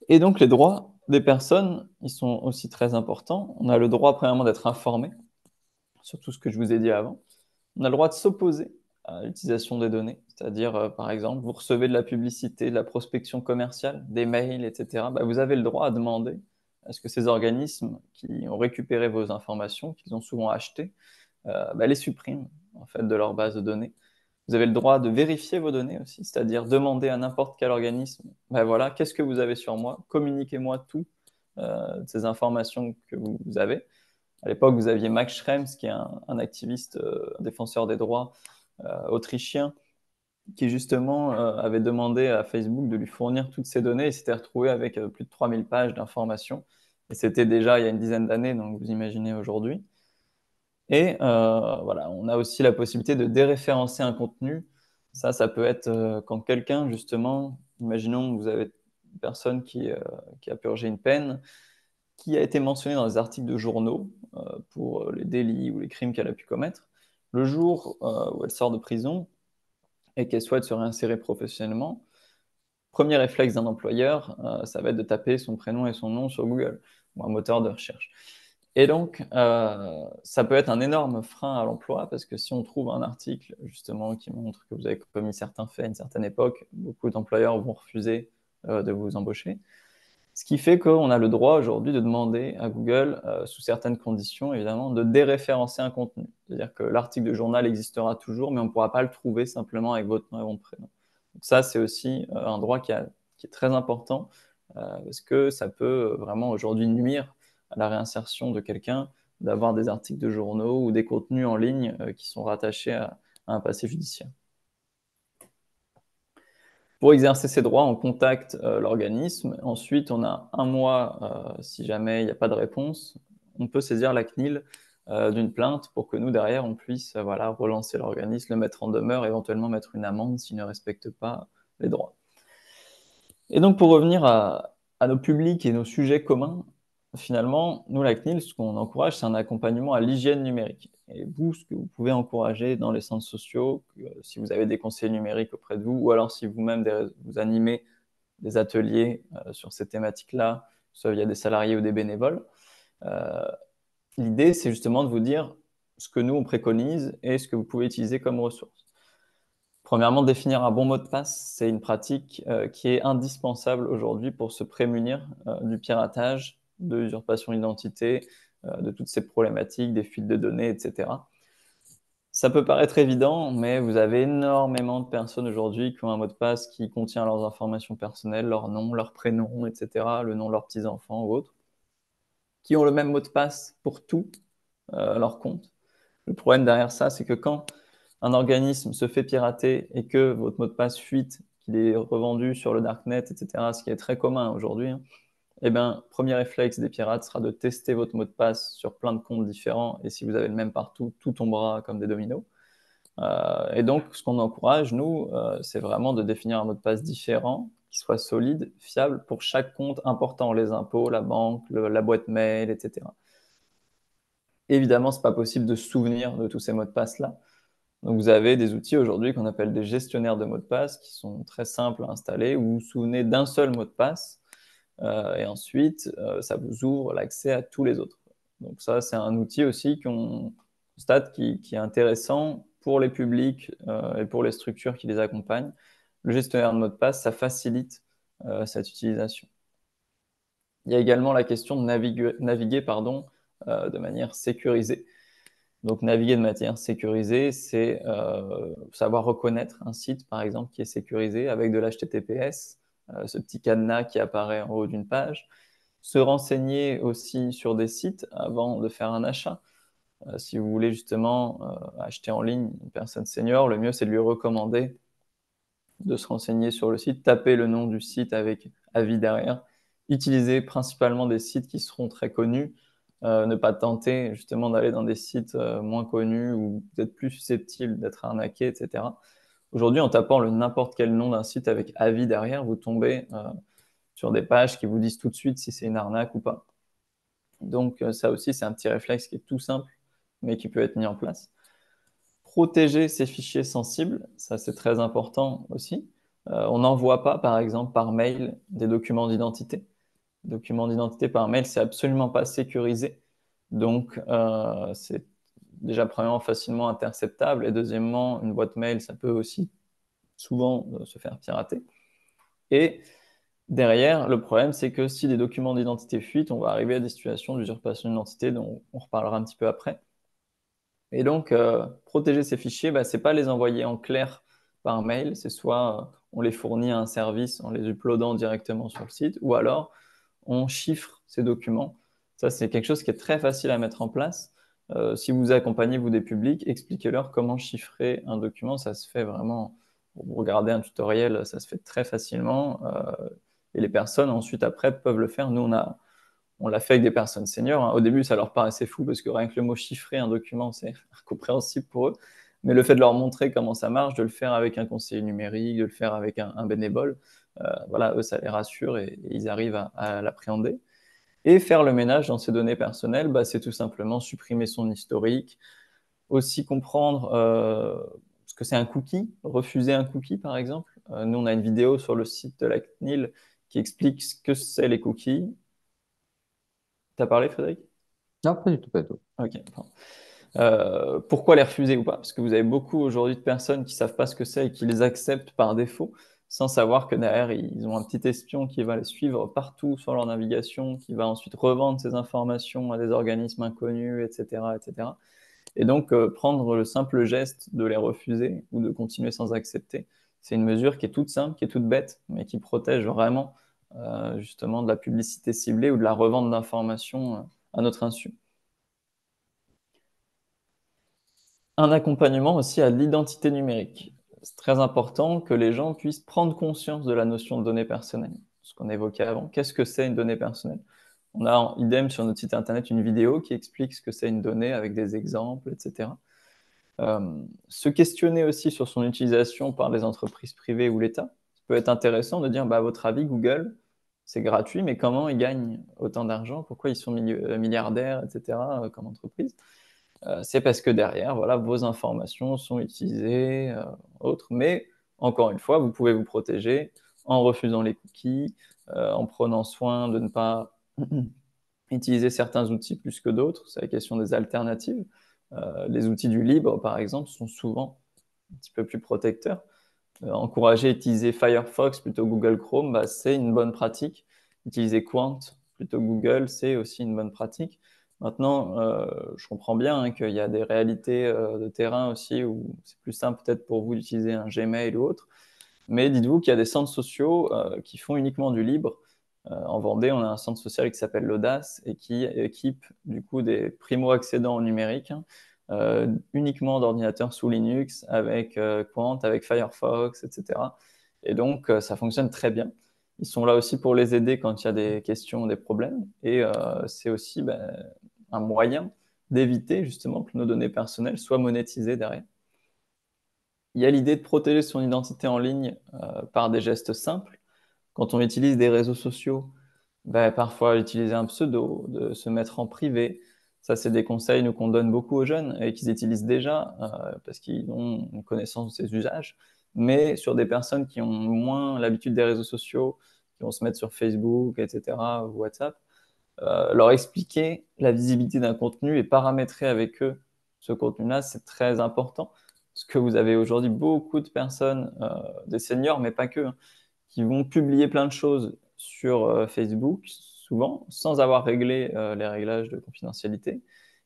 Et donc les droits des personnes, ils sont aussi très importants. On a le droit, premièrement, d'être informé sur tout ce que je vous ai dit avant. On a le droit de s'opposer à l'utilisation des données, c'est-à-dire, par exemple, vous recevez de la publicité, de la prospection commerciale, des mails, etc. Bah, vous avez le droit à demander à ce que ces organismes qui ont récupéré vos informations, qu'ils ont souvent achetées, bah, les suppriment en fait, de leur base de données. Vous avez le droit de vérifier vos données aussi, c'est-à-dire demander à n'importe quel organisme, ben voilà, qu'est-ce que vous avez sur moi? Communiquez-moi tout de ces informations que vous avez. À l'époque, vous aviez Max Schrems, qui est un activiste, un défenseur des droits autrichien, qui justement avait demandé à Facebook de lui fournir toutes ces données et s'était retrouvé avec plus de 3000 pages d'informations. Et c'était déjà il y a une dizaine d'années, donc vous imaginez aujourd'hui. Et voilà, on a aussi la possibilité de déréférencer un contenu. Ça peut être quand quelqu'un, justement, imaginons que vous avez une personne qui a purgé une peine, qui a été mentionnée dans des articles de journaux pour les délits ou les crimes qu'elle a pu commettre. Le jour où elle sort de prison et qu'elle souhaite se réinsérer professionnellement, premier réflexe d'un employeur, ça va être de taper son prénom et son nom sur Google ou un moteur de recherche. Et donc, ça peut être un énorme frein à l'emploi parce que si on trouve un article justement qui montre que vous avez commis certains faits à une certaine époque, beaucoup d'employeurs vont refuser de vous embaucher. Ce qui fait qu'on a le droit aujourd'hui de demander à Google, sous certaines conditions évidemment, de déréférencer un contenu. C'est-à-dire que l'article de journal existera toujours, mais on ne pourra pas le trouver simplement avec votre nom et votre prénom. Donc ça, c'est aussi un droit qui est très important parce que ça peut vraiment aujourd'hui nuire à la réinsertion de quelqu'un d'avoir des articles de journaux ou des contenus en ligne qui sont rattachés à un passé judiciaire. Pour exercer ses droits, on contacte l'organisme. Ensuite, on a un mois, si jamais il n'y a pas de réponse, on peut saisir la CNIL d'une plainte pour que nous, derrière, on puisse voilà, relancer l'organisme, le mettre en demeure, éventuellement mettre une amende s'il ne respecte pas les droits. Et donc, pour revenir à nos publics et nos sujets communs, finalement, nous, la CNIL, ce qu'on encourage, c'est un accompagnement à l'hygiène numérique. Et vous, ce que vous pouvez encourager dans les centres sociaux, si vous avez des conseillers numériques auprès de vous, ou alors si vous-même vous animez des ateliers sur ces thématiques-là, soit via des salariés ou des bénévoles, euh, l'idée, c'est justement de vous dire ce que nous, on préconise et ce que vous pouvez utiliser comme ressources. Premièrement, définir un bon mot de passe, c'est une pratique qui est indispensable aujourd'hui pour se prémunir du piratage, de l'usurpation d'identité, de toutes ces problématiques, des fuites de données, etc. Ça peut paraître évident, mais vous avez énormément de personnes aujourd'hui qui ont un mot de passe qui contient leurs informations personnelles, leur nom, leur prénom, etc., le nom de leurs petits-enfants ou autres, qui ont le même mot de passe pour tout leur compte. Le problème derrière ça, c'est que quand un organisme se fait pirater et que votre mot de passe fuite, qu'il est revendu sur le darknet, etc., ce qui est très commun aujourd'hui, hein, eh bien, premier réflexe des pirates sera de tester votre mot de passe sur plein de comptes différents. Et si vous avez le même partout, tout tombera comme des dominos. Et donc, ce qu'on encourage, nous, c'est vraiment de définir un mot de passe différent, qui soit solide, fiable pour chaque compte important, les impôts, la banque, la boîte mail, etc. Évidemment, ce n'est pas possible de se souvenir de tous ces mots de passe-là. Donc, vous avez des outils aujourd'hui qu'on appelle des gestionnaires de mots de passe qui sont très simples à installer, où vous vous souvenez d'un seul mot de passe et ensuite, ça vous ouvre l'accès à tous les autres. Donc ça, c'est un outil aussi qu'on constate qui est intéressant pour les publics et pour les structures qui les accompagnent. Le gestionnaire de mots de passe, ça facilite cette utilisation. Il y a également la question de naviguer pardon, de manière sécurisée. Donc naviguer de manière sécurisée, c'est savoir reconnaître un site, par exemple, qui est sécurisé avec de l'HTTPS, ce petit cadenas qui apparaît en haut d'une page. Se renseigner aussi sur des sites avant de faire un achat. Si vous voulez justement acheter en ligne une personne senior, le mieux c'est de lui recommander de se renseigner sur le site, taper le nom du site avec avis derrière, utiliser principalement des sites qui seront très connus, ne pas tenter justement d'aller dans des sites moins connus ou peut-être plus susceptibles d'être arnaqués, etc. Aujourd'hui, en tapant le n'importe quel nom d'un site avec avis derrière, vous tombez sur des pages qui vous disent tout de suite si c'est une arnaque ou pas. Donc ça aussi, c'est un petit réflexe qui est tout simple, mais qui peut être mis en place. Protéger ces fichiers sensibles, ça c'est très important aussi. On n'envoie pas, par exemple, par mail des documents d'identité. Documents d'identité par mail, c'est absolument pas sécurisé. Donc, c'est déjà, premièrement, facilement interceptable. Et deuxièmement, une boîte mail, ça peut aussi souvent se faire pirater. Et derrière, le problème, c'est que si les documents d'identité fuitent, on va arriver à des situations d'usurpation d'identité dont on reparlera un petit peu après. Et donc, protéger ces fichiers, bah, ce n'est pas les envoyer en clair par mail, c'est soit on les fournit à un service en les uploadant directement sur le site, ou alors on chiffre ces documents. Ça, c'est quelque chose qui est très facile à mettre en place. Si vous accompagnez, vous, des publics, expliquez-leur comment chiffrer un document. Ça se fait vraiment, vous regardez un tutoriel, ça se fait très facilement. Et les personnes, ensuite, après, peuvent le faire. Nous, on l'a fait avec des personnes seniors, hein. Au début, ça leur paraissait fou parce que rien que le mot chiffrer un document, c'est incompréhensible pour eux. Mais le fait de leur montrer comment ça marche, de le faire avec un conseiller numérique, de le faire avec un bénévole, voilà, eux, ça les rassure et ils arrivent à l'appréhender. Et faire le ménage dans ces données personnelles, bah, c'est tout simplement supprimer son historique, aussi comprendre ce que c'est un cookie, refuser un cookie par exemple. Nous, on a une vidéo sur le site de la CNIL qui explique ce que c'est les cookies. T'as parlé, Frédéric? Non, pas du tout, pas du tout. Ok, pardon. Pourquoi les refuser ou pas? Parce que vous avez beaucoup aujourd'hui de personnes qui ne savent pas ce que c'est et qui les acceptent par défaut, sans savoir que derrière, ils ont un petit espion qui va les suivre partout sur leur navigation, qui va ensuite revendre ces informations à des organismes inconnus, etc., etc. Et donc, prendre le simple geste de les refuser ou de continuer sans accepter, c'est une mesure qui est toute simple, qui est toute bête, mais qui protège vraiment justement de la publicité ciblée ou de la revente d'informations à notre insu. Un accompagnement aussi à l'identité numérique. C'est très important que les gens puissent prendre conscience de la notion de données personnelles. Ce qu'on évoquait avant, qu'est-ce que c'est une donnée personnelle? On a en idem sur notre site internet une vidéo qui explique ce que c'est une donnée avec des exemples, etc. Se questionner aussi sur son utilisation par les entreprises privées ou l'État. Ça peut être intéressant de dire, bah, à votre avis, Google, c'est gratuit, mais comment ils gagnent autant d'argent? Pourquoi ils sont milliardaires, etc., comme entreprise? C'est parce que derrière, voilà, vos informations sont utilisées, autres. Mais encore une fois, vous pouvez vous protéger en refusant les cookies, en prenant soin de ne pas utiliser certains outils plus que d'autres. C'est la question des alternatives. Les outils du libre, par exemple, sont souvent un petit peu plus protecteurs. Encourager à utiliser Firefox plutôt que Google Chrome, bah, c'est une bonne pratique. Utiliser Quant plutôt que Google, c'est aussi une bonne pratique. Maintenant, je comprends bien hein, qu'il y a des réalités de terrain aussi où c'est plus simple peut-être pour vous d'utiliser un Gmail ou autre. Mais dites-vous qu'il y a des centres sociaux qui font uniquement du libre. En Vendée, on a un centre social qui s'appelle l'Audace et qui équipe du coup des primo-accédants au numérique, hein, uniquement d'ordinateurs sous Linux, avec Quant, avec Firefox, etc. Et donc, ça fonctionne très bien. Ils sont là aussi pour les aider quand il y a des questions, des problèmes. Et c'est aussi ben, un moyen d'éviter justement que nos données personnelles soient monétisées derrière. Il y a l'idée de protéger son identité en ligne par des gestes simples. Quand on utilise des réseaux sociaux, ben, parfois utiliser un pseudo, de se mettre en privé. Ça, c'est des conseils nous, qu'on donne beaucoup aux jeunes et qu'ils utilisent déjà parce qu'ils ont une connaissance de ces usages. Mais sur des personnes qui ont moins l'habitude des réseaux sociaux, qui vont se mettre sur Facebook, etc., ou WhatsApp, leur expliquer la visibilité d'un contenu et paramétrer avec eux ce contenu-là, c'est très important. Parce que vous avez aujourd'hui beaucoup de personnes, des seniors, mais pas que, hein, qui vont publier plein de choses sur Facebook, souvent, sans avoir réglé les réglages de confidentialité.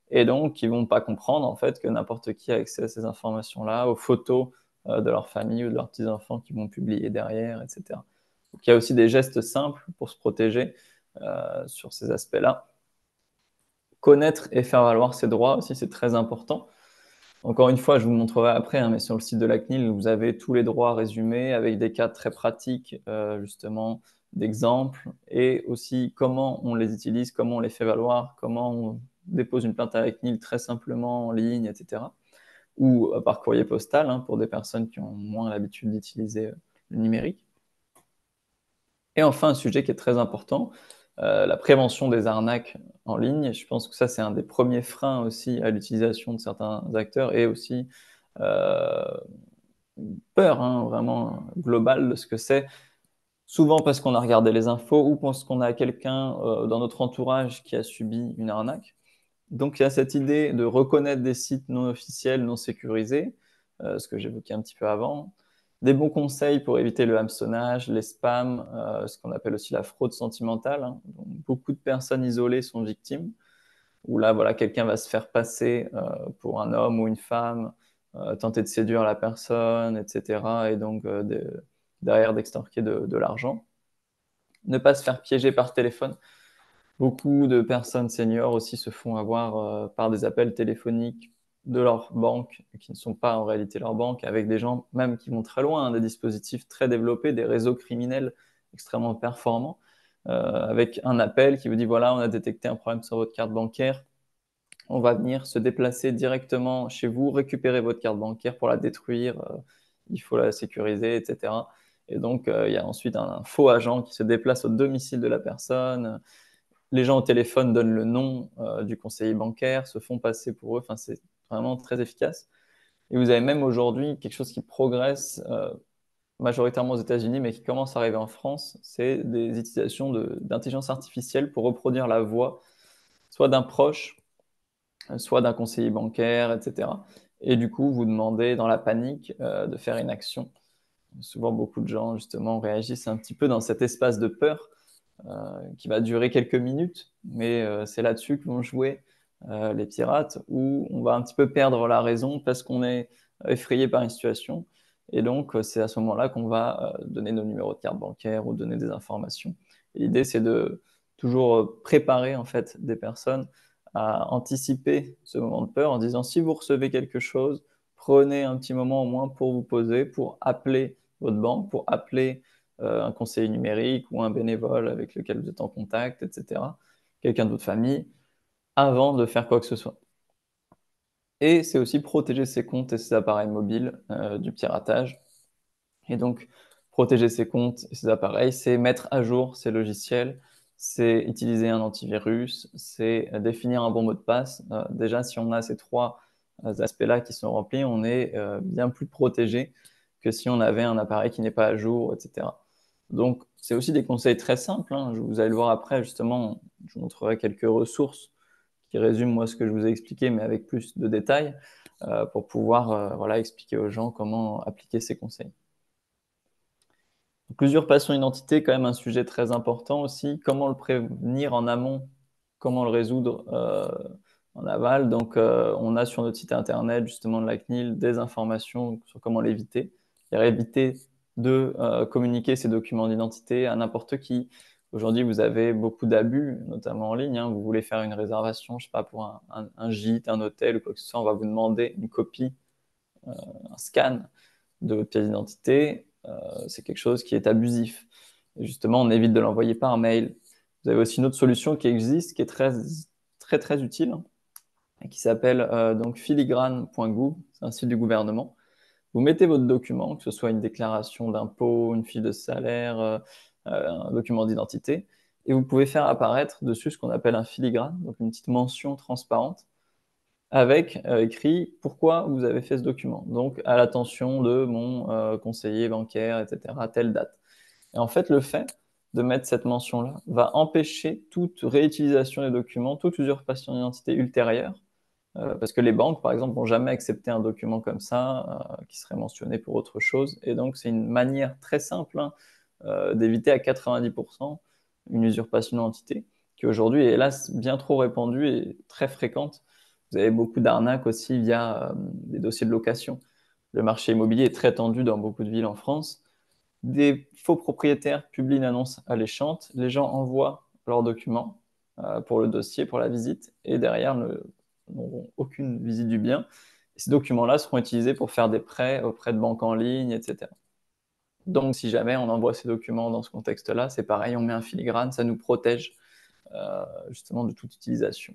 Et donc, ils vont pas comprendre en fait que n'importe qui a accès à ces informations-là, aux photos de leur famille ou de leurs petits-enfants qui vont publier derrière, etc. Donc, il y a aussi des gestes simples pour se protéger sur ces aspects-là. connaître et faire valoir ses droits aussi, c'est très important. Encore une fois, je vous montrerai après, hein, mais sur le site de la CNIL, vous avez tous les droits résumés avec des cas très pratiques, justement, d'exemples, et aussi comment on les utilise, comment on les fait valoir, comment on dépose une plainte à la CNIL très simplement en ligne, etc. Ou par courrier postal, hein, pour des personnes qui ont moins l'habitude d'utiliser le numérique. Et enfin, un sujet qui est très important, la prévention des arnaques en ligne. Je pense que ça, c'est un des premiers freins aussi à l'utilisation de certains acteurs et aussi euh, une peur, hein, vraiment globale de ce que c'est. Souvent parce qu'on a regardé les infos ou parce qu'on a quelqu'un dans notre entourage qui a subi une arnaque. Donc il y a cette idée de reconnaître des sites non officiels, non sécurisés, ce que j'évoquais un petit peu avant. Des bons conseils pour éviter le hameçonnage, les spams, ce qu'on appelle aussi la fraude sentimentale, hein. Donc, beaucoup de personnes isolées sont victimes, où là, voilà, quelqu'un va se faire passer pour un homme ou une femme, tenter de séduire la personne, etc. Et donc derrière d'extorquer de l'argent. Ne pas se faire piéger par téléphone. Beaucoup de personnes seniors aussi se font avoir par des appels téléphoniques de leur banque, qui ne sont pas en réalité leur banque, avec des gens même qui vont très loin, hein, des dispositifs très développés, des réseaux criminels extrêmement performants, avec un appel qui vous dit, voilà, on a détecté un problème sur votre carte bancaire, on va venir se déplacer directement chez vous, récupérer votre carte bancaire pour la détruire, il faut la sécuriser, etc. Et donc, il y a ensuite un faux agent qui se déplace au domicile de la personne. Les gens au téléphone donnent le nom du conseiller bancaire, se font passer pour eux. Enfin, c'est vraiment très efficace. Et vous avez même aujourd'hui quelque chose qui progresse majoritairement aux États-Unis, mais qui commence à arriver en France, c'est des utilisations d'intelligence artificielle pour reproduire la voix, soit d'un proche, soit d'un conseiller bancaire, etc. Et du coup, vous demandez dans la panique de faire une action. Souvent, beaucoup de gens, justement, réagissent un petit peu dans cet espace de peur qui va durer quelques minutes, mais c'est là-dessus que vont jouer les pirates, où on va un petit peu perdre la raison parce qu'on est effrayé par une situation. Et donc, c'est à ce moment-là qu'on va donner nos numéros de carte bancaire ou donner des informations. Et l'idée, c'est de toujours préparer en fait des personnes à anticiper ce moment de peur en disant si vous recevez quelque chose, prenez un petit moment au moins pour vous poser, pour appeler votre banque, pour appeler un conseiller numérique ou un bénévole avec lequel vous êtes en contact, etc. Quelqu'un de votre famille, avant de faire quoi que ce soit. Et c'est aussi protéger ses comptes et ses appareils mobiles du piratage. Et donc, protéger ses comptes et ses appareils, c'est mettre à jour ses logiciels, c'est utiliser un antivirus, c'est définir un bon mot de passe. Déjà, si on a ces trois aspects-là qui sont remplis, on est bien plus protégé que si on avait un appareil qui n'est pas à jour, etc. Donc, c'est aussi des conseils très simples, hein. Vous allez le voir après, justement, je vous montrerai quelques ressources qui résument moi ce que je vous ai expliqué, mais avec plus de détails, pour pouvoir voilà, expliquer aux gens comment appliquer ces conseils. Donc, l'usurpation d'identité, quand même un sujet très important aussi. Comment le prévenir en amont, comment le résoudre en aval. Donc, on a sur notre site internet, justement, de la CNIL, des informations sur comment l'éviter. C'est-à-dire éviter de communiquer ces documents d'identité à n'importe qui. Aujourd'hui, vous avez beaucoup d'abus, notamment en ligne, hein. Vous voulez faire une réservation, je sais pas, pour un gîte, un hôtel ou quoi que ce soit, on va vous demander une copie, un scan de votre pièce d'identité, c'est quelque chose qui est abusif. Et justement, on évite de l'envoyer par mail. Vous avez aussi une autre solution qui existe, qui est très, très, très utile, et qui s'appelle donc filigrane.gouv, c'est un site du gouvernement. Vous mettez votre document, que ce soit une déclaration d'impôt, une fiche de salaire, un document d'identité, et vous pouvez faire apparaître dessus ce qu'on appelle un filigrane, donc une petite mention transparente avec écrit pourquoi vous avez fait ce document. Donc, à l'attention de mon conseiller bancaire, etc., à telle date. Et en fait, le fait de mettre cette mention-là va empêcher toute réutilisation des documents, toute usurpation d'identité ultérieure, parce que les banques, par exemple, vont jamais accepter un document comme ça, qui serait mentionné pour autre chose. Et donc, c'est une manière très simple, hein, d'éviter à 90% une usurpation d'identité, qui aujourd'hui est hélas bien trop répandue et très fréquente. Vous avez beaucoup d'arnaques aussi via des dossiers de location. Le marché immobilier est très tendu dans beaucoup de villes en France. Des faux propriétaires publient une annonce alléchante, les gens envoient leurs documents, pour le dossier, pour la visite, et derrière n'auront aucune visite du bien. Et ces documents-là seront utilisés pour faire des prêts auprès de banques en ligne, etc. Donc, si jamais on envoie ces documents dans ce contexte-là, c'est pareil, on met un filigrane, ça nous protège justement de toute utilisation.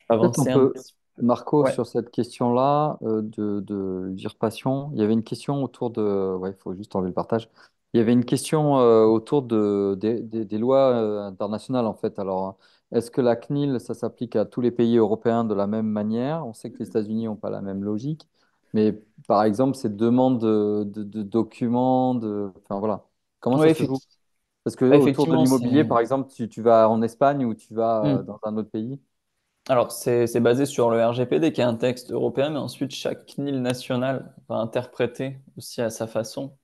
Peut-être on Avancer un peut, petit Marco, peu. Ouais. sur cette question-là de l'usurpation, il y avait une question autour de... Ouais, il faut juste enlever le partage. Il y avait une question autour des lois internationales, en fait. Alors, est-ce que la CNIL, ça s'applique à tous les pays européens de la même manière? On sait que les États-Unis n'ont pas la même logique. Mais par exemple, ces demandes de documents, enfin voilà, comment Oui, ça se joue? Parce que autour de effectivement, l'immobilier, c'est. par exemple, tu vas en Espagne ou tu vas Hmm. dans un autre pays. Alors, c'est basé sur le RGPD, qui est un texte européen, mais ensuite, chaque CNIL national va interpréter aussi à sa façon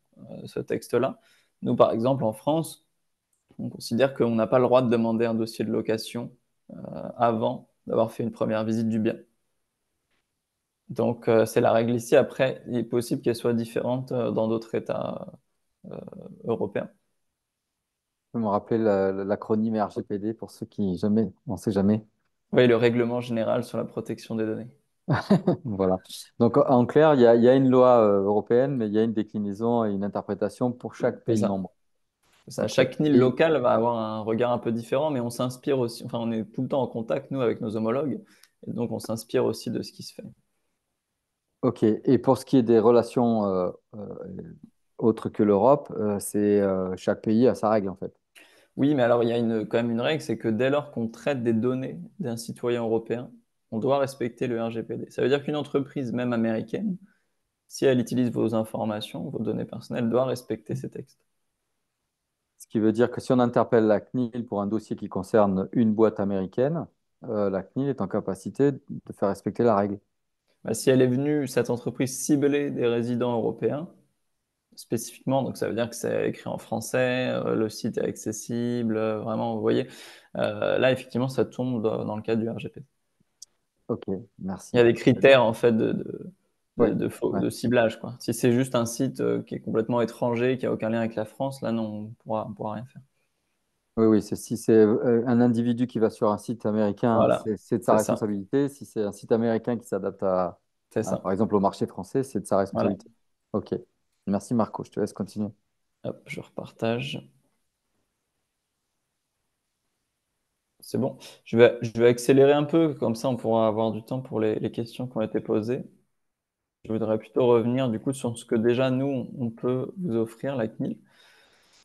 ce texte-là. Nous, par exemple, en France, on considère qu'on n'a pas le droit de demander un dossier de location avant d'avoir fait une première visite du bien. Donc, c'est la règle ici. Après, il est possible qu'elle soit différente dans d'autres États euh, européens. Je peux me rappeler l'acronyme RGPD pour ceux qui jamais, on sait jamais. Oui, le règlement général sur la protection des données. Voilà. Donc en clair, il y a une loi européenne, mais il y a une déclinaison et une interprétation pour chaque C'est pays ça. membre. C'est ça. Ok. Chaque CNIL Et local va avoir un regard un peu différent, mais on s'inspire aussi, enfin, on est tout le temps en contact, nous, avec nos homologues, et donc on s'inspire aussi de ce qui se fait. ok. Et pour ce qui est des relations autres que l'Europe, c'est chaque pays a sa règle en fait. Oui, mais alors il y a quand même une règle, c'est que dès lors qu'on traite des données d'un citoyen européen, on doit respecter le RGPD. Ça veut dire qu'une entreprise, même américaine, si elle utilise vos informations, vos données personnelles, doit respecter ces textes. Ce qui veut dire que si on interpelle la CNIL pour un dossier qui concerne une boîte américaine, la CNIL est en capacité de faire respecter la règle. Bah, si elle est venue, cette entreprise, cibler des résidents européens, spécifiquement, donc ça veut dire que c'est écrit en français, le site est accessible, vraiment, vous voyez. Là, effectivement, ça tombe dans le cadre du RGPD. Ok, Il y a merci. des critères, en fait, Oui, ouais. de ciblage, quoi. Si c'est juste un site qui est complètement étranger, qui a aucun lien avec la France, là, non, on pourra rien faire. Oui, oui, si c'est un individu qui va sur un site américain, Voilà, c'est de sa c'est ça, responsabilité. Si c'est un site américain qui s'adapte c'est ça. par exemple, au marché français, c'est de sa Voilà. responsabilité. Ok. Merci Marco, je te laisse continuer. Hop, je repartage. C'est bon. Je vais accélérer un peu, comme ça on pourra avoir du temps pour les questions qui ont été posées. Je voudrais plutôt revenir du coup sur ce que déjà nous, on peut vous offrir, la CNIL.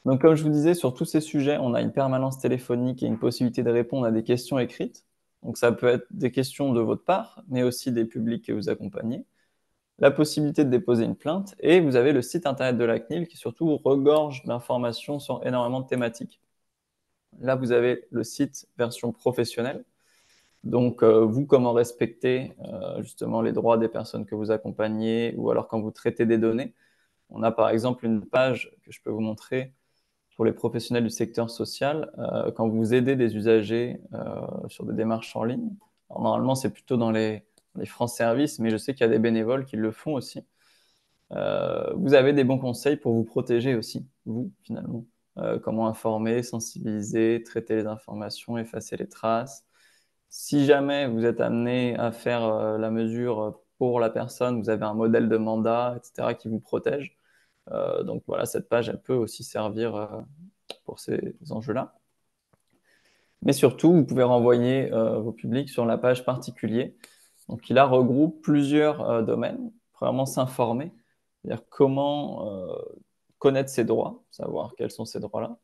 Donc comme je vous disais, sur tous ces sujets, on a une permanence téléphonique et une possibilité de répondre à des questions écrites. Donc ça peut être des questions de votre part, mais aussi des publics que vous accompagnez. La possibilité de déposer une plainte, et vous avez le site internet de la CNIL qui surtout regorge d'informations sur énormément de thématiques. Là, vous avez le site version professionnelle. Donc, vous, comment respecter justement les droits des personnes que vous accompagnez ou alors quand vous traitez des données. On a par exemple une page que je peux vous montrer pour les professionnels du secteur social quand vous aidez des usagers sur des démarches en ligne. Alors, normalement, c'est plutôt dans les France Services, mais je sais qu'il y a des bénévoles qui le font aussi. Vous avez des bons conseils pour vous protéger aussi, vous, finalement. Comment informer, sensibiliser, traiter les informations, effacer les traces. Si jamais vous êtes amené à faire la mesure pour la personne, vous avez un modèle de mandat, etc., qui vous protège. Donc voilà, cette page, elle peut aussi servir pour ces enjeux-là. Mais surtout, vous pouvez renvoyer vos publics sur la page particulier. Donc, qui là regroupe plusieurs domaines. Premièrement, s'informer, c'est-à-dire comment connaître ses droits, savoir quels sont ces droits-là,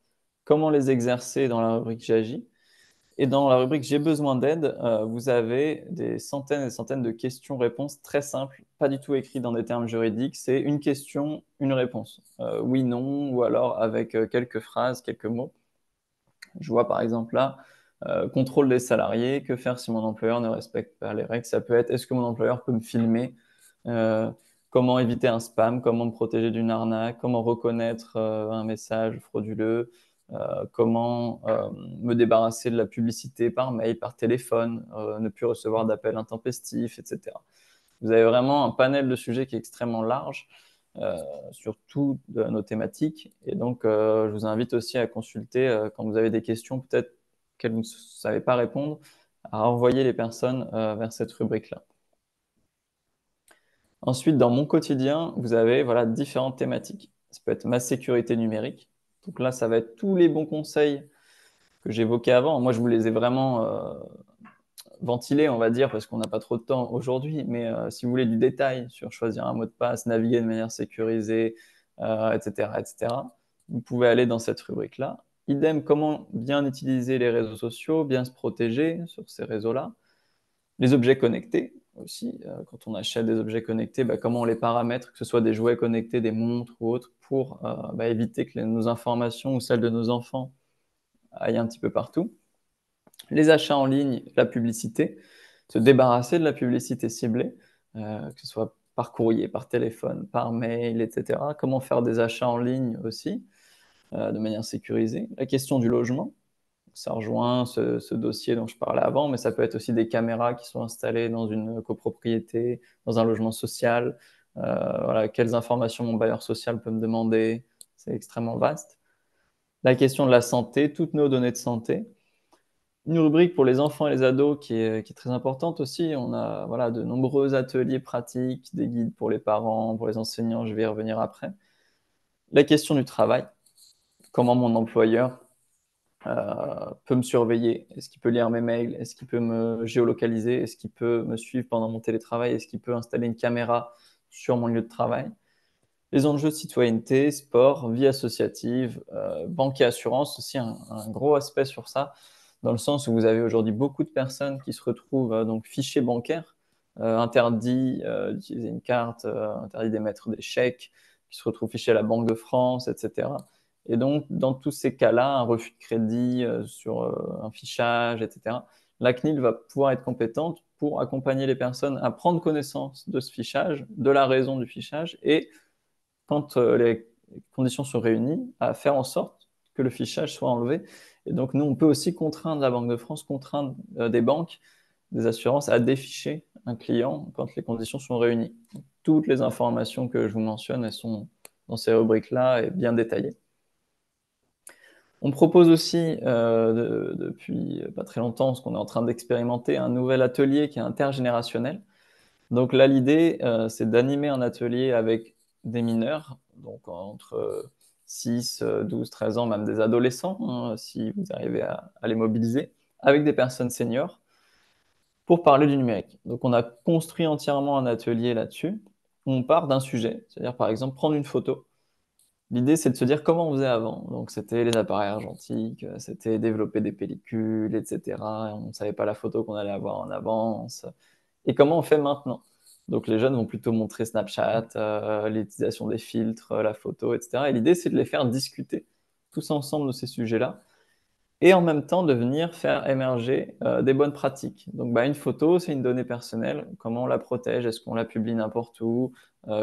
comment les exercer dans la rubrique J'agis. Et dans la rubrique J'ai besoin d'aide, vous avez des centaines et des centaines de questions-réponses très simples, pas du tout écrites dans des termes juridiques. C'est une question, une réponse. Oui, non, ou alors avec quelques phrases, quelques mots. Je vois par exemple là, contrôle des salariés, que faire si mon employeur ne respecte pas les règles? Ça peut être, est-ce que mon employeur peut me filmer? Euh, Comment éviter un spam? Comment me protéger d'une arnaque? Comment reconnaître un message frauduleux? Comment me débarrasser de la publicité par mail, par téléphone, ne plus recevoir d'appels intempestifs, etc. Vous avez vraiment un panel de sujets qui est extrêmement large sur toutes nos thématiques. Et donc, je vous invite aussi à consulter quand vous avez des questions, peut-être qu'elles vous ne savez pas répondre, à envoyer les personnes vers cette rubrique-là. Ensuite, dans mon quotidien, vous avez voilà, différentes thématiques. Ça peut être ma sécurité numérique. Donc là, ça va être tous les bons conseils que j'évoquais avant. Moi, je vous les ai vraiment ventilés, on va dire, parce qu'on n'a pas trop de temps aujourd'hui. Mais si vous voulez du détail sur choisir un mot de passe, naviguer de manière sécurisée, etc., etc., vous pouvez aller dans cette rubrique-là. Idem, comment bien utiliser les réseaux sociaux, bien se protéger sur ces réseaux-là. Les objets connectés aussi, quand on achète des objets connectés, comment on les paramètre, que ce soit des jouets connectés, des montres ou autres, pour éviter que nos informations ou celles de nos enfants aillent un petit peu partout. Les achats en ligne, la publicité, se débarrasser de la publicité ciblée, que ce soit par courrier, par téléphone, par mail, etc. Comment faire des achats en ligne aussi, de manière sécurisée. La question du logement, ça rejoint ce dossier dont je parlais avant, mais ça peut être aussi des caméras qui sont installées dans une copropriété, dans un logement social. Voilà, quelles informations mon bailleur social peut me demander, c'est extrêmement vaste. La question de la santé, toutes nos données de santé. Une rubrique pour les enfants et les ados qui est très importante aussi. On a voilà, de nombreux ateliers pratiques, des guides pour les parents, pour les enseignants, je vais y revenir après. La question du travail, comment mon employeur peut me surveiller? Est-ce qu'il peut lire mes mails? Est-ce qu'il peut me géolocaliser? Est-ce qu'il peut me suivre pendant mon télétravail? Est-ce qu'il peut installer une caméra sur mon lieu de travail? Les enjeux de citoyenneté, sport, vie associative, banque et assurance, aussi un gros aspect sur ça, dans le sens où vous avez aujourd'hui beaucoup de personnes qui se retrouvent donc fichées bancaires, interdits d'utiliser une carte, interdits d'émettre des chèques, qui se retrouvent fichés à la Banque de France, etc. Et donc, dans tous ces cas-là, un refus de crédit sur un fichage, etc., la CNIL va pouvoir être compétente pour accompagner les personnes à prendre connaissance de ce fichage, de la raison du fichage, et quand les conditions sont réunies, à faire en sorte que le fichage soit enlevé. Et donc, nous, on peut aussi contraindre la Banque de France, contraindre des banques, des assurances à déficher un client quand les conditions sont réunies. Toutes les informations que je vous mentionne, elles sont dans ces rubriques-là et bien détaillées. On propose aussi, depuis pas très longtemps, ce qu'on est en train d'expérimenter, un nouvel atelier qui est intergénérationnel. Donc là, l'idée, c'est d'animer un atelier avec des mineurs, donc entre 6, 12, 13 ans, même des adolescents, hein, si vous arrivez à les mobiliser, avec des personnes seniors, pour parler du numérique. Donc on a construit entièrement un atelier là-dessus. On part d'un sujet, c'est-à-dire par exemple prendre une photo. L'idée, c'est de se dire comment on faisait avant. Donc c'était les appareils argentiques, c'était développer des pellicules, etc. On ne savait pas la photo qu'on allait avoir en avance. Et comment on fait maintenant? Donc les jeunes vont plutôt montrer Snapchat, l'utilisation des filtres, la photo, etc. Et l'idée, c'est de les faire discuter tous ensemble de ces sujets-là et en même temps de venir faire émerger des bonnes pratiques. Donc une photo, c'est une donnée personnelle. Comment on la protège? Est-ce qu'on la publie n'importe où?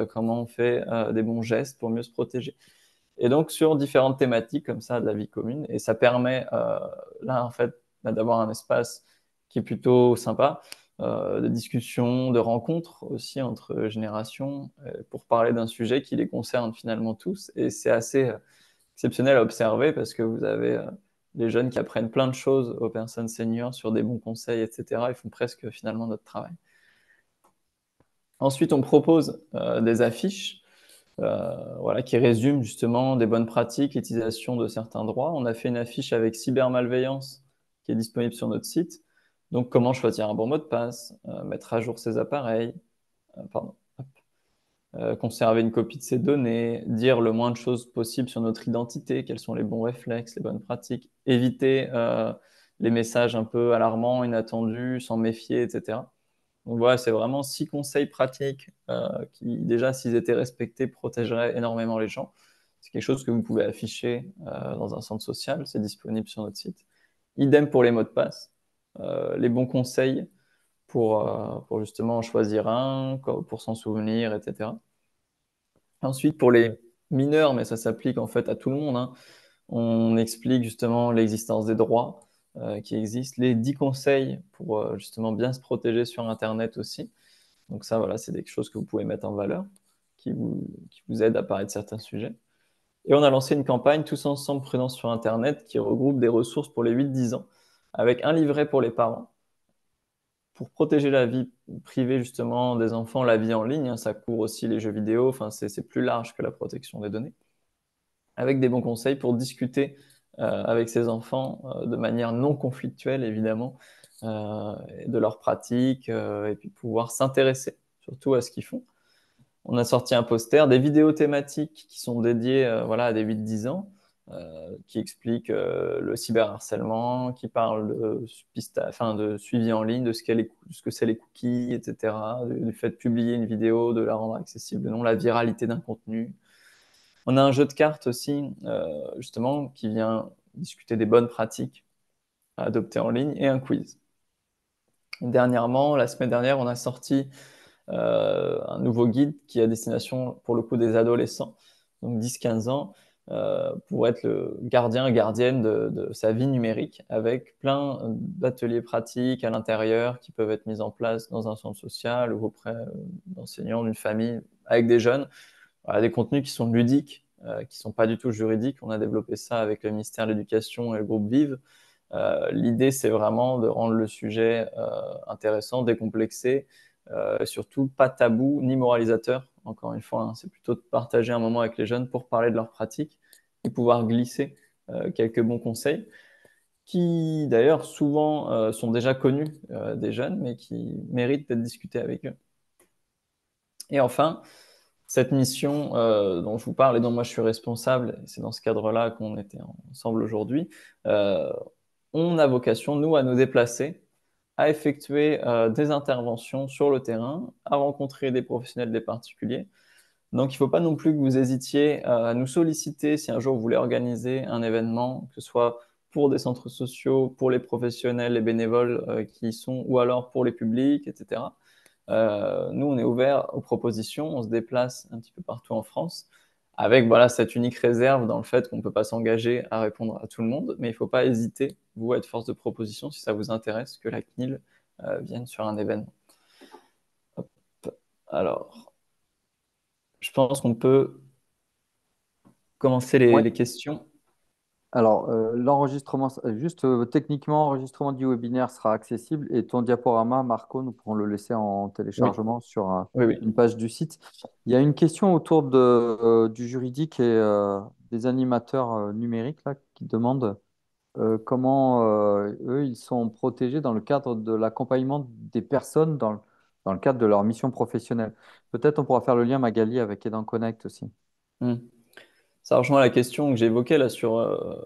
Comment on fait des bons gestes pour mieux se protéger? Et donc sur différentes thématiques comme ça de la vie commune. Et ça permet là, en fait, d'avoir un espace qui est plutôt sympa, de discussion, de rencontres aussi entre générations, pour parler d'un sujet qui les concerne finalement tous. Et c'est assez exceptionnel à observer parce que vous avez les jeunes qui apprennent plein de choses aux personnes seniors sur des bons conseils, etc. Ils font presque finalement notre travail. Ensuite, on propose des affiches voilà, qui résument justement des bonnes pratiques, l'utilisation de certains droits. On a fait une affiche avec cybermalveillance qui est disponible sur notre site. Donc, comment choisir un bon mot de passe, mettre à jour ses appareils, pardon, conserver une copie de ses données, dire le moins de choses possible sur notre identité, quels sont les bons réflexes, les bonnes pratiques, éviter les messages un peu alarmants, inattendus, s'en méfier, etc. Donc voilà, c'est vraiment 6 conseils pratiques qui, déjà, s'ils étaient respectés, protégeraient énormément les gens. C'est quelque chose que vous pouvez afficher dans un centre social, c'est disponible sur notre site. Idem pour les mots de passe, les bons conseils pour justement en choisir un, pour s'en souvenir, etc. Ensuite, pour les mineurs, mais ça s'applique en fait à tout le monde, hein, on explique justement l'existence des droits qui existent, les 10 conseils pour justement bien se protéger sur Internet aussi. Donc ça, voilà, c'est des choses que vous pouvez mettre en valeur, qui vous aident à parler de certains sujets. Et on a lancé une campagne Tous ensemble prudence sur Internet qui regroupe des ressources pour les 8-10 ans, avec un livret pour les parents, pour protéger la vie privée justement des enfants, la vie en ligne, hein, ça couvre aussi les jeux vidéo, enfin c'est plus large que la protection des données, avec des bons conseils pour discuter avec ses enfants de manière non conflictuelle évidemment, de leurs pratiques, et puis pouvoir s'intéresser surtout à ce qu'ils font. On a sorti un poster, des vidéos thématiques qui sont dédiées voilà, à des 8-10 ans, qui expliquent le cyberharcèlement, qui parlent de suivi en ligne, de ce que c'est les cookies, etc., du fait de publier une vidéo, de la rendre accessible, non, la viralité d'un contenu. On a un jeu de cartes aussi, justement, qui vient discuter des bonnes pratiques à adopter en ligne, et un quiz. Dernièrement, la semaine dernière, on a sorti un nouveau guide qui est à destination pour le coup des adolescents, donc 10-15 ans, pour être le gardien, gardienne de sa vie numérique, avec plein d'ateliers pratiques à l'intérieur qui peuvent être mis en place dans un centre social ou auprès d'enseignants, d'une famille, avec des jeunes. Voilà, des contenus qui sont ludiques, qui ne sont pas du tout juridiques. On a développé ça avec le ministère de l'Éducation et le groupe Vive. L'idée, c'est vraiment de rendre le sujet intéressant, décomplexé, surtout pas tabou ni moralisateur. Encore une fois, hein, c'est plutôt de partager un moment avec les jeunes pour parler de leurs pratiques et pouvoir glisser quelques bons conseils qui, d'ailleurs, souvent sont déjà connus des jeunes, mais qui méritent d'être discutés avec eux. Et enfin, cette mission dont je vous parle et dont moi je suis responsable, c'est dans ce cadre-là qu'on était ensemble aujourd'hui, euh, on a vocation, nous, à nous déplacer, à effectuer des interventions sur le terrain, à rencontrer des professionnels, des particuliers. Donc, il ne faut pas non plus que vous hésitiez à nous solliciter si un jour vous voulez organiser un événement, que ce soit pour des centres sociaux, pour les professionnels, les bénévoles qui y sont, ou alors pour les publics, etc. Nous, on est ouvert aux propositions, on se déplace un petit peu partout en France, avec voilà, cette unique réserve dans le fait qu'on ne peut pas s'engager à répondre à tout le monde, mais il ne faut pas hésiter, vous, à être force de proposition, si ça vous intéresse, que la CNIL vienne sur un événement. Hop. Alors, je pense qu'on peut commencer Ouais. les questions. Alors, l'enregistrement, juste techniquement, l'enregistrement du webinaire sera accessible et ton diaporama, Marco, nous pourrons le laisser en Oui, téléchargement sur oui, oui. une page du site. Il y a une question autour du juridique et des animateurs numériques là, qui demandent comment eux, ils sont protégés dans le cadre de l'accompagnement des personnes dans le cadre de leur mission professionnelle. Peut-être on pourra faire le lien, Magali, avec Edan Connect aussi. Hmm. Ça rejoint la question que j'ai évoquée là sur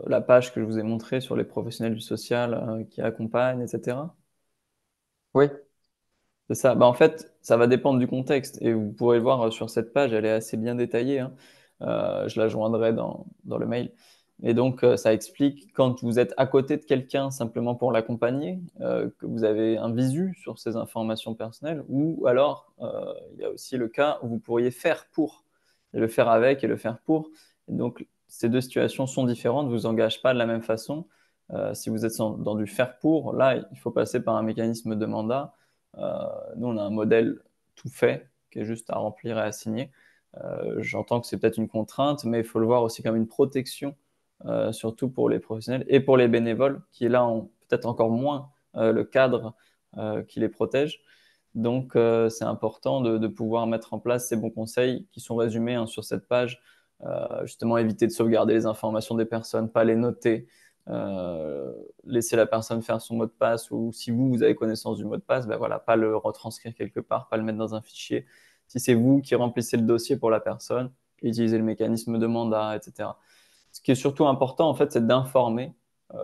la page que je vous ai montrée sur les professionnels du social qui accompagnent, etc. Oui, C'est ça. Bah, en fait, ça va dépendre du contexte. Et vous pourrez le voir sur cette page, elle est assez bien détaillée, hein. Je la joindrai dans le mail. Et donc, ça explique quand vous êtes à côté de quelqu'un simplement pour l'accompagner, que vous avez un visu sur ses informations personnelles, ou alors il y a aussi le cas où vous pourriez faire pour, et le faire avec et le faire pour. Et donc, ces deux situations sont différentes, ne vous engagent pas de la même façon. Si vous êtes dans du faire pour, là, il faut passer par un mécanisme de mandat. Nous, on a un modèle tout fait qui est juste à remplir et à signer. J'entends que c'est peut-être une contrainte, mais il faut le voir aussi comme une protection, surtout pour les professionnels et pour les bénévoles, qui là ont peut-être encore moins le cadre qui les protège. Donc, c'est important de pouvoir mettre en place ces bons conseils qui sont résumés hein, sur cette page. Justement, éviter de sauvegarder les informations des personnes, pas les noter, euh, laisser la personne faire son mot de passe, ou si vous, vous avez connaissance du mot de passe, ben voilà, pas le retranscrire quelque part, pas le mettre dans un fichier. Si c'est vous qui remplissez le dossier pour la personne, utilisez le mécanisme de mandat, etc. Ce qui est surtout important, en fait, c'est d'informer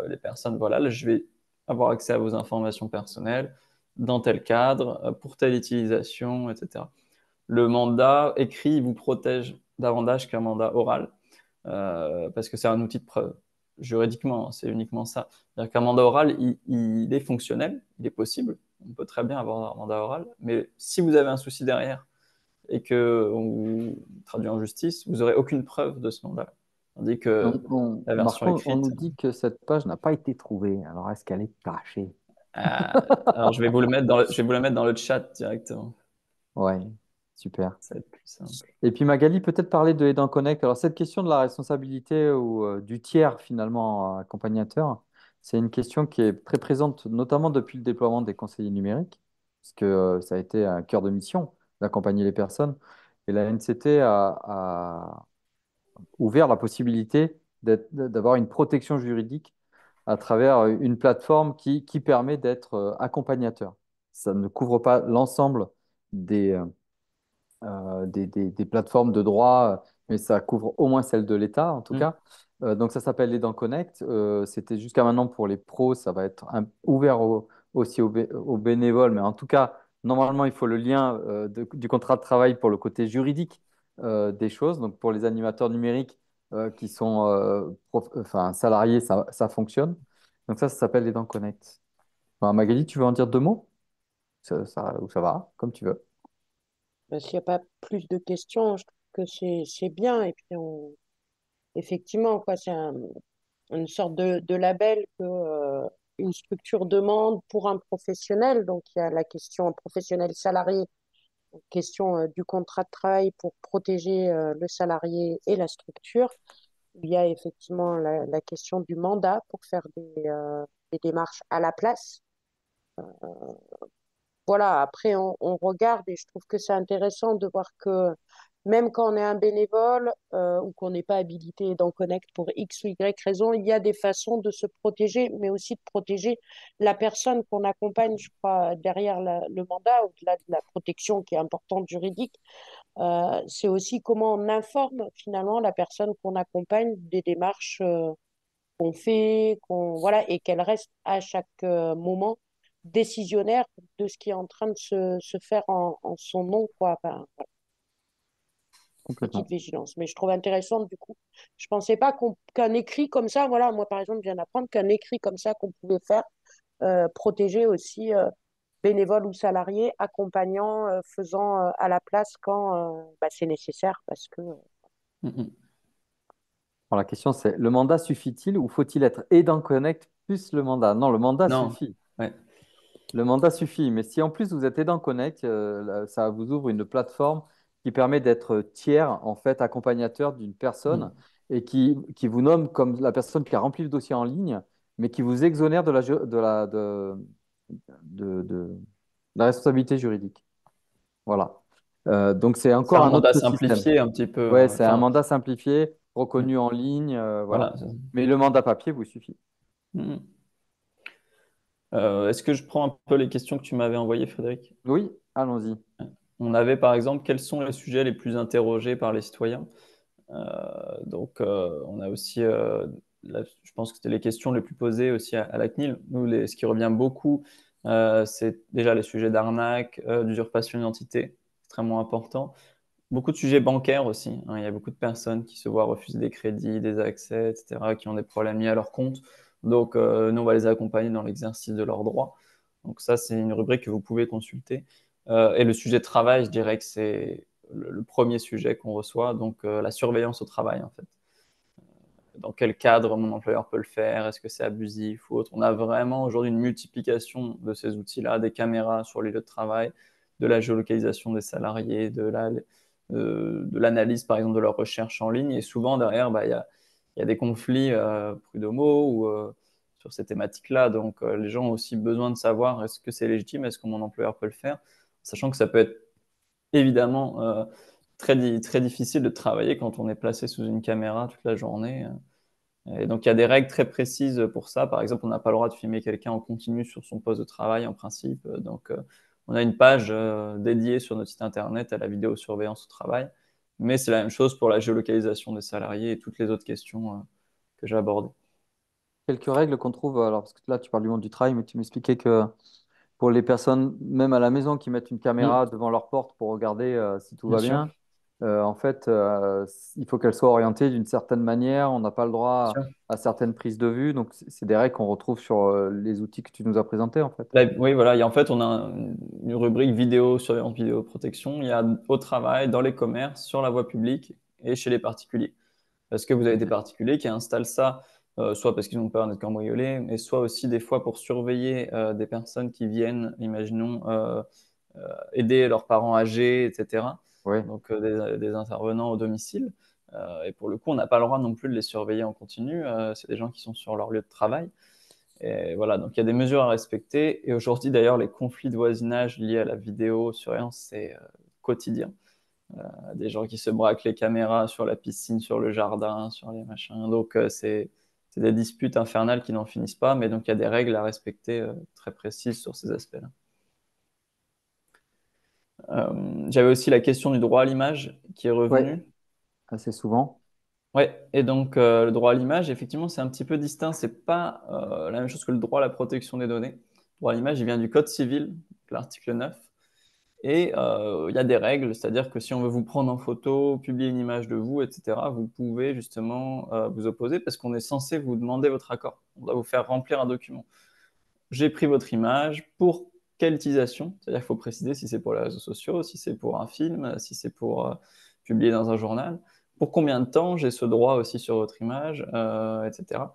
les personnes. Voilà, là, je vais avoir accès à vos informations personnelles dans tel cadre, pour telle utilisation, etc. Le mandat écrit vous protège davantage qu'un mandat oral, parce que c'est un outil de preuve. Juridiquement, c'est uniquement ça. C'est-à-dire qu'un mandat oral, il est fonctionnel, il est possible. On peut très bien avoir un mandat oral, mais si vous avez un souci derrière et qu'on vous traduit en justice, vous n'aurez aucune preuve de ce mandat. Tandis que la version Marco, on écrite, nous dit que cette page n'a pas été trouvée. Alors, est-ce qu'elle est cachée? euh, alors je vais vous le mettre je vais vous la mettre dans le chat directement. Ouais. super. Ça va être plus simple. Et puis Magali, peut-être parler de Aidant Connect. Alors cette question de la responsabilité ou du tiers finalement accompagnateur, c'est une question qui est très présente, notamment depuis le déploiement des conseillers numériques, parce que ça a été un cœur de mission d'accompagner les personnes. Et la NCT a ouvert la possibilité d'avoir une protection juridique à travers une plateforme qui permet d'être accompagnateur. Ça ne couvre pas l'ensemble des plateformes de droit, mais ça couvre au moins celle de l'État, en tout Mm. cas. Donc, ça s'appelle les Dents Connect. C'était jusqu'à maintenant pour les pros, ça va être ouvert aussi aux bénévoles, mais en tout cas, normalement, il faut le lien du contrat de travail pour le côté juridique des choses. Donc, pour les animateurs numériques qui sont enfin, salariés, ça fonctionne. Donc, ça s'appelle les Dents Connect. Enfin, Magali, tu veux en dire deux mots? Ou ça va, comme tu veux. Ben, s'il n'y a pas plus de questions, je trouve que c'est bien. Et puis, effectivement, quoi, une sorte de label que une structure demande pour un professionnel. Donc, il y a la question professionnel salarié, question du contrat de travail pour protéger le salarié et la structure. Il y a effectivement la question du mandat pour faire des démarches à la place. Voilà, après, on regarde et je trouve que c'est intéressant de voir que même quand on est un bénévole ou qu'on n'est pas habilité dans Connect pour X ou Y raison, il y a des façons de se protéger, mais aussi de protéger la personne qu'on accompagne, je crois, derrière le mandat, au-delà de la protection qui est importante juridique. C'est aussi comment on informe finalement la personne qu'on accompagne des démarches qu'on fait, voilà, et qu'elle reste à chaque moment décisionnaire de ce qui est en train de se faire en son nom, quoi. Enfin, voilà, petite Complètement. vigilance. Mais je trouve intéressant, du coup. Je pensais pas qu'un écrit comme ça, voilà, moi par exemple, je viens d'apprendre qu'un écrit comme ça qu'on pouvait faire, protéger aussi bénévoles ou salariés, accompagnant, faisant à la place quand bah, c'est nécessaire, parce que Mm, mm. Alors, la question, c'est le mandat suffit-il ou faut-il être aidant connect plus le mandat? Non, le mandat Non, suffit. ouais. Le mandat suffit. Mais si en plus vous êtes aidant connect, ça vous ouvre une plateforme qui permet d'être tiers, en fait, accompagnateur d'une personne Mm. et qui vous nomme comme la personne qui a rempli le dossier en ligne, mais qui vous exonère de la responsabilité juridique. Voilà. Donc, c'est C'est encore un un mandat autre système. simplifié un petit peu, Ouais, hein. c'est un Enfin, mandat simplifié, mm, reconnu en ligne, voilà. voilà. Mais le mandat papier vous suffit. Mm. Est-ce que je prends un peu les questions que tu m'avais envoyées, Frédéric? Oui, allons-y. On avait par exemple, quels sont les sujets les plus interrogés par les citoyens? On a aussi, je pense que c'était les questions les plus posées aussi à la CNIL. Nous, ce qui revient beaucoup, c'est déjà les sujets d'arnaque, d'usurpation d'identité, extrêmement important. Beaucoup de sujets bancaires aussi, hein. Il y a beaucoup de personnes qui se voient refuser des crédits, des accès, etc., qui ont des problèmes liés à leur compte. Donc, nous, on va les accompagner dans l'exercice de leurs droits. Donc, ça, c'est une rubrique que vous pouvez consulter. Et le sujet de travail, je dirais que c'est le premier sujet qu'on reçoit, donc la surveillance au travail, en fait. Dans quel cadre mon employeur peut le faire? Est-ce que c'est abusif ou autre? On a vraiment aujourd'hui une multiplication de ces outils-là, des caméras sur les lieux de travail, de la géolocalisation des salariés, de l'analyse, par exemple, de leur recherche en ligne. Et souvent, derrière, bah, il y a des conflits prud'homaux ou sur ces thématiques-là. Donc, les gens ont aussi besoin de savoir est-ce que c'est légitime, est-ce que mon employeur peut le faire, sachant que ça peut être évidemment très difficile de travailler quand on est placé sous une caméra toute la journée. Et donc, il y a des règles très précises pour ça. Par exemple, on n'a pas le droit de filmer quelqu'un en continu sur son poste de travail, en principe. Donc, on a une page dédiée sur notre site internet à la vidéosurveillance au travail. Mais c'est la même chose pour la géolocalisation des salariés et toutes les autres questions que j'ai abordées. Quelques règles qu'on trouve, alors parce que là tu parles du monde du travail, mais tu m'expliquais que pour les personnes, même à la maison, qui mettent une Mm, caméra devant leur porte pour regarder si tout bien va sûr, bien, en fait, il faut qu'elle soit orientée d'une certaine manière. On n'a pas le bien droit sûr. à certaines prises de vue. Donc, c'est des règles qu'on retrouve sur les outils que tu nous as présentés, en fait. Là, oui, voilà. En fait, on a une rubrique vidéo, surveillance vidéo protection. Il y a au travail, dans les commerces, sur la voie publique et chez les particuliers. Parce que vous avez des Ok. particuliers qui installent ça, soit parce qu'ils ont peur d'être cambriolés, mais soit aussi des fois pour surveiller des personnes qui viennent, imaginons, aider leurs parents âgés, etc. Oui, donc des intervenants au domicile. Et pour le coup, on n'a pas le droit non plus de les surveiller en continu. C'est des gens qui sont sur leur lieu de travail. Et voilà, donc il y a des mesures à respecter. Et aujourd'hui, d'ailleurs, les conflits de voisinage liés à la vidéosurveillance, c'est quotidien. Des gens qui se braquent les caméras sur la piscine, sur le jardin, sur les machins. Donc c'est des disputes infernales qui n'en finissent pas. Mais donc il y a des règles à respecter très précises sur ces aspects-là. J'avais aussi la question du droit à l'image qui est ouais, revenue. assez souvent. Ouais, et donc le droit à l'image, effectivement, c'est un petit peu distinct. C'est pas la même chose que le droit à la protection des données. Le droit à l'image, il vient du Code civil, l'article 9. Et il y a des règles, c'est-à-dire que si on veut vous prendre en photo, publier une image de vous, etc., vous pouvez justement vous opposer parce qu'on est censé vous demander votre accord. On doit vous faire remplir un document. J'ai pris votre image, pour quelle utilisation? C'est-à-dire qu'il faut préciser si c'est pour les réseaux sociaux, si c'est pour un film, si c'est pour publier dans un journal. Pour combien de temps j'ai ce droit aussi sur votre image, etc.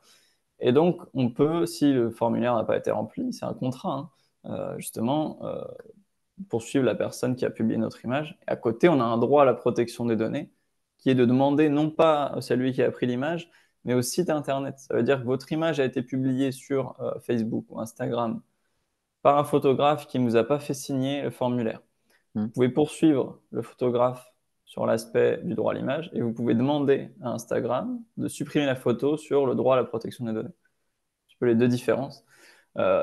Et donc, on peut, si le formulaire n'a pas été rempli, c'est un contrat, hein, justement, poursuivre la personne qui a publié notre image. Et à côté, on a un droit à la protection des données, qui est de demander non pas à celui qui a pris l'image, mais au site internet. Ça veut dire que votre image a été publiée sur Facebook ou Instagram par un photographe qui ne vous a pas fait signer le formulaire. Hmm. Vous pouvez poursuivre le photographe sur l'aspect du droit à l'image et vous pouvez demander à Instagram de supprimer la photo sur le droit à la protection des données. Un peu les deux différences.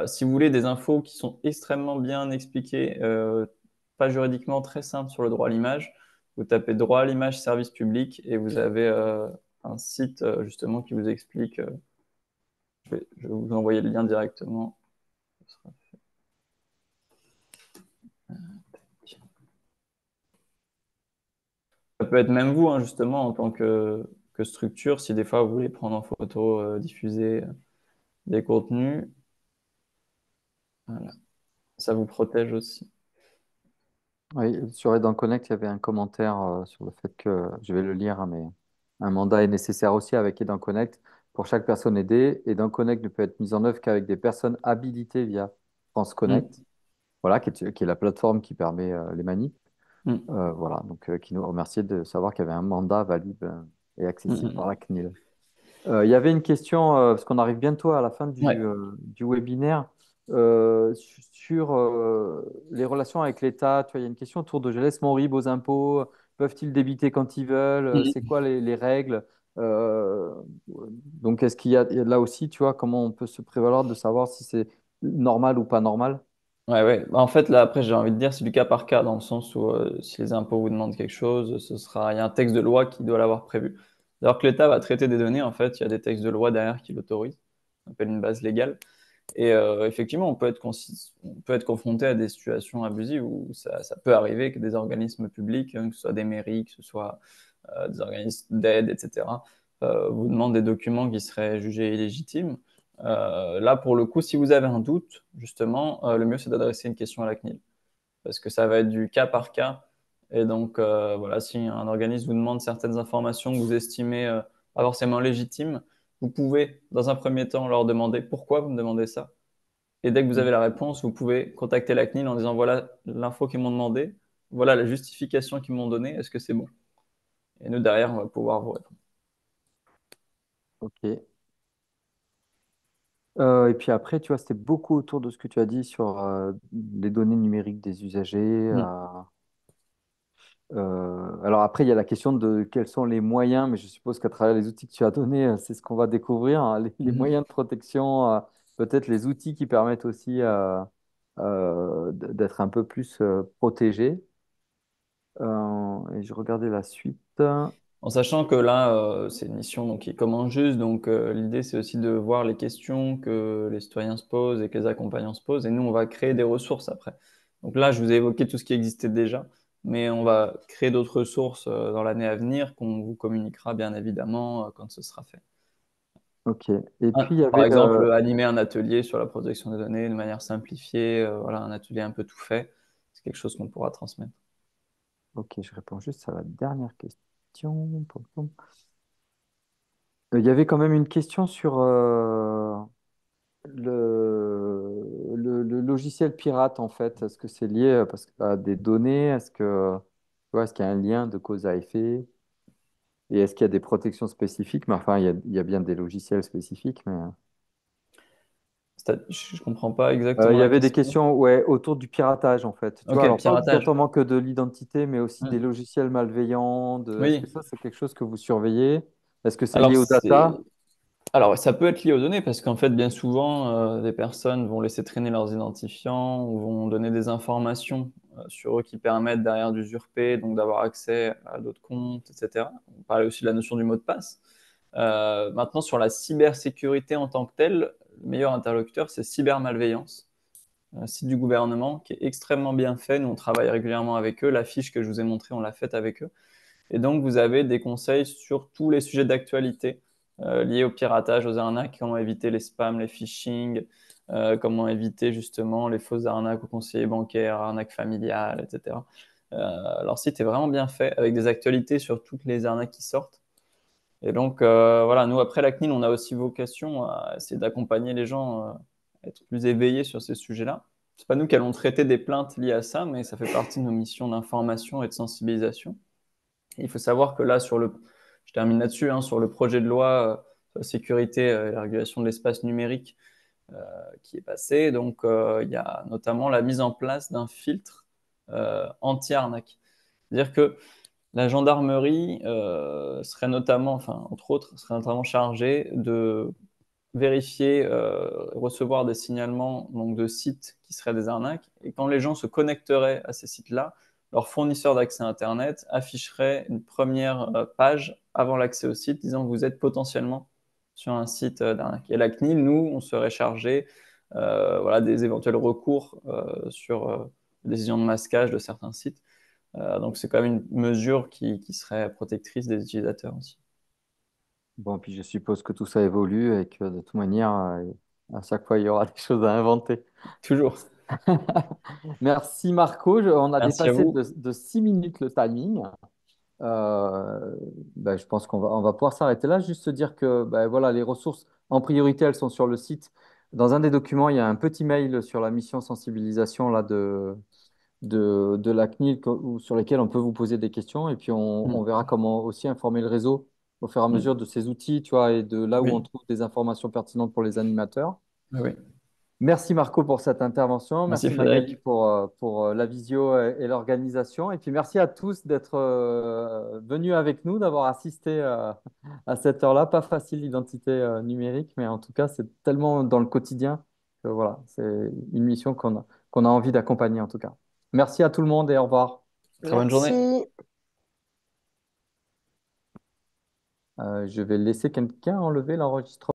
Si vous voulez des infos qui sont extrêmement bien expliquées, pas juridiquement très simples sur le droit à l'image, vous tapez droit à l'image service public et vous avez un site justement qui vous explique. Je vais vous envoyer le lien directement. Ça peut être même vous, hein, justement, en tant que structure, si des fois vous voulez prendre en photo, diffuser des contenus, voilà. Ça vous protège aussi. Oui, sur Aid Connect, il y avait un commentaire sur le fait que, je vais le lire, hein, mais un mandat est nécessaire aussi avec Aid Connect pour chaque personne aidée. Aid Connect ne peut être mis en œuvre qu'avec des personnes habilitées via France Mm, Connect, voilà, qui est la plateforme qui permet les manips. mm, Voilà, donc qui nous remerciait de savoir qu'il y avait un mandat valide et mm, accessible par mm. la CNIL. Il y avait une question, parce qu'on arrive bientôt à la fin Ouais. du webinaire, sur les relations avec l'État. Tu vois, il y a une question autour de je laisse mon RIB aux impôts, peuvent-ils débiter quand ils veulent? C'est Mm. quoi les règles? Euh, donc, est-ce qu'il y a là aussi, tu vois, comment on peut se prévaloir de savoir si c'est normal ou pas normal? Ouais, ouais. Bah, en fait, là, après, j'ai envie de dire, c'est du cas par cas, dans le sens où si les impôts vous demandent quelque chose, il y a un texte de loi qui doit l'avoir prévu. Alors que l'État va traiter des données, en fait, il y a des textes de loi derrière qui l'autorisent. On appelle une base légale. Et effectivement, on peut être confronté à des situations abusives où ça peut arriver que des organismes publics, hein, que ce soit des mairies, que ce soit des organismes d'aide, etc., vous demandent des documents qui seraient jugés illégitimes. Là, pour le coup, si vous avez un doute, justement, le mieux, c'est d'adresser une question à la CNIL, parce que ça va être du cas par cas. Et donc, voilà, si un organisme vous demande certaines informations que vous estimez pas forcément légitimes, vous pouvez, dans un premier temps, leur demander pourquoi vous me demandez ça. Et dès que vous Mm. avez la réponse, vous pouvez contacter la CNIL en disant voilà l'info qu'ils m'ont demandé, voilà la justification qu'ils m'ont donnée, est-ce que c'est bon? Et nous, derrière, on va pouvoir vous répondre. Ok. Et puis après, tu vois, c'était beaucoup autour de ce que tu as dit sur les données numériques des usagers. Mm. Alors après, il y a la question de quels sont les moyens, mais je suppose qu'à travers les outils que tu as donnés, c'est ce qu'on va découvrir, hein, les Mhm. moyens de protection, peut-être les outils qui permettent aussi d'être un peu plus protégés. Et je regardais la suite. En sachant que là, c'est une mission donc, qui commence juste, donc l'idée c'est aussi de voir les questions que les citoyens se posent et que les accompagnants se posent, et nous on va créer des ressources après. Donc là, je vous ai évoqué tout ce qui existait déjà, mais on va créer d'autres ressources dans l'année à venir qu'on vous communiquera bien évidemment quand ce sera fait. Ok. Et puis il y Par avait. exemple, animer un atelier sur la protection des données de manière simplifiée, voilà, un atelier un peu tout fait, c'est quelque chose qu'on pourra transmettre. Ok, je réponds juste à la dernière question. Pom, pom. Il y avait quand même une question sur le logiciel pirate, en fait. Est-ce que c'est lié à des données? Est-ce que vois, est-ce qu'il y a un lien de cause à effet? Et est-ce qu'il y a des protections spécifiques? Mais enfin, il y a bien des logiciels spécifiques, mais... Je comprends pas Il exactement y la avait des question. questions ouais, autour du piratage, en fait. Tu Ok, vois, le alors pas piratage. obligatoirement que de l'identité, mais aussi des Hmm. logiciels malveillants. Est-ce que Oui. ça, c'est quelque chose que vous surveillez? Est-ce que c'est Alors, lié aux data? ça peut être lié aux données parce qu'en fait, bien souvent, des personnes vont laisser traîner leurs identifiants ou vont donner des informations sur eux qui permettent derrière d'usurper, donc d'avoir accès à d'autres comptes, etc. On parlait aussi de la notion du mot de passe. Maintenant, sur la cybersécurité en tant que telle, le meilleur interlocuteur, c'est cybermalveillance, un site du gouvernement qui est extrêmement bien fait. Nous, on travaille régulièrement avec eux. La fiche que je vous ai montrée, on l'a faite avec eux. Et donc, vous avez des conseils sur tous les sujets d'actualité liés au piratage, aux arnaques, comment éviter les spams, les phishing, comment éviter justement les fausses arnaques aux conseillers bancaires, arnaques familiales, etc. Leur site est vraiment bien fait avec des actualités sur toutes les arnaques qui sortent. Et donc, voilà, nous, après la CNIL, on a aussi vocation à essayer d'accompagner les gens à être plus éveillés sur ces sujets-là. C'est pas nous qui allons traiter des plaintes liées à ça, mais ça fait partie de nos missions d'information et de sensibilisation. Et il faut savoir que là, je termine là-dessus, hein, sur le projet de loi sur la sécurité et la régulation de l'espace numérique qui est passé, donc il y a notamment la mise en place d'un filtre anti-arnaque. C'est-à-dire que la gendarmerie serait notamment, enfin, entre autres, serait notamment chargée de vérifier, recevoir des signalements donc, de sites qui seraient des arnaques. Et quand les gens se connecteraient à ces sites-là, leur fournisseur d'accès Internet afficherait une première page avant l'accès au site disant que vous êtes potentiellement sur un site d'arnaque. Et la CNIL, nous, on serait chargé voilà, des éventuels recours sur les décisions de masquage de certains sites. Donc c'est quand même une mesure qui serait protectrice des utilisateurs aussi. Bon, puis je suppose que tout ça évolue et que de toute manière, à chaque fois, il y aura des choses à inventer. Toujours. Merci Marco. On a Merci à dépassé vous. de 6 minutes le timing. Je pense qu'on va pouvoir s'arrêter là. Juste se dire que voilà, les ressources, en priorité, elles sont sur le site. Dans un des documents, il y a un petit mail sur la mission sensibilisation là, de la CNIL sur lesquels on peut vous poser des questions. Et puis, on Mm. verra comment aussi informer le réseau au fur et à Mm. mesure de ces outils, tu vois, et de là où on Oui, trouve des informations pertinentes pour les animateurs. oui, oui. Merci Marco pour cette intervention. Merci Merci Magali Frédéric. pour la visio et l'organisation. Et puis merci à tous d'être venus avec nous, d'avoir assisté à cette heure-là. Pas facile l'identité numérique, mais en tout cas, c'est tellement dans le quotidien que voilà, c'est une mission qu'on a envie d'accompagner en tout cas. Merci à tout le monde et au revoir. Très bonne journée. Merci. Je vais laisser quelqu'un enlever l'enregistrement.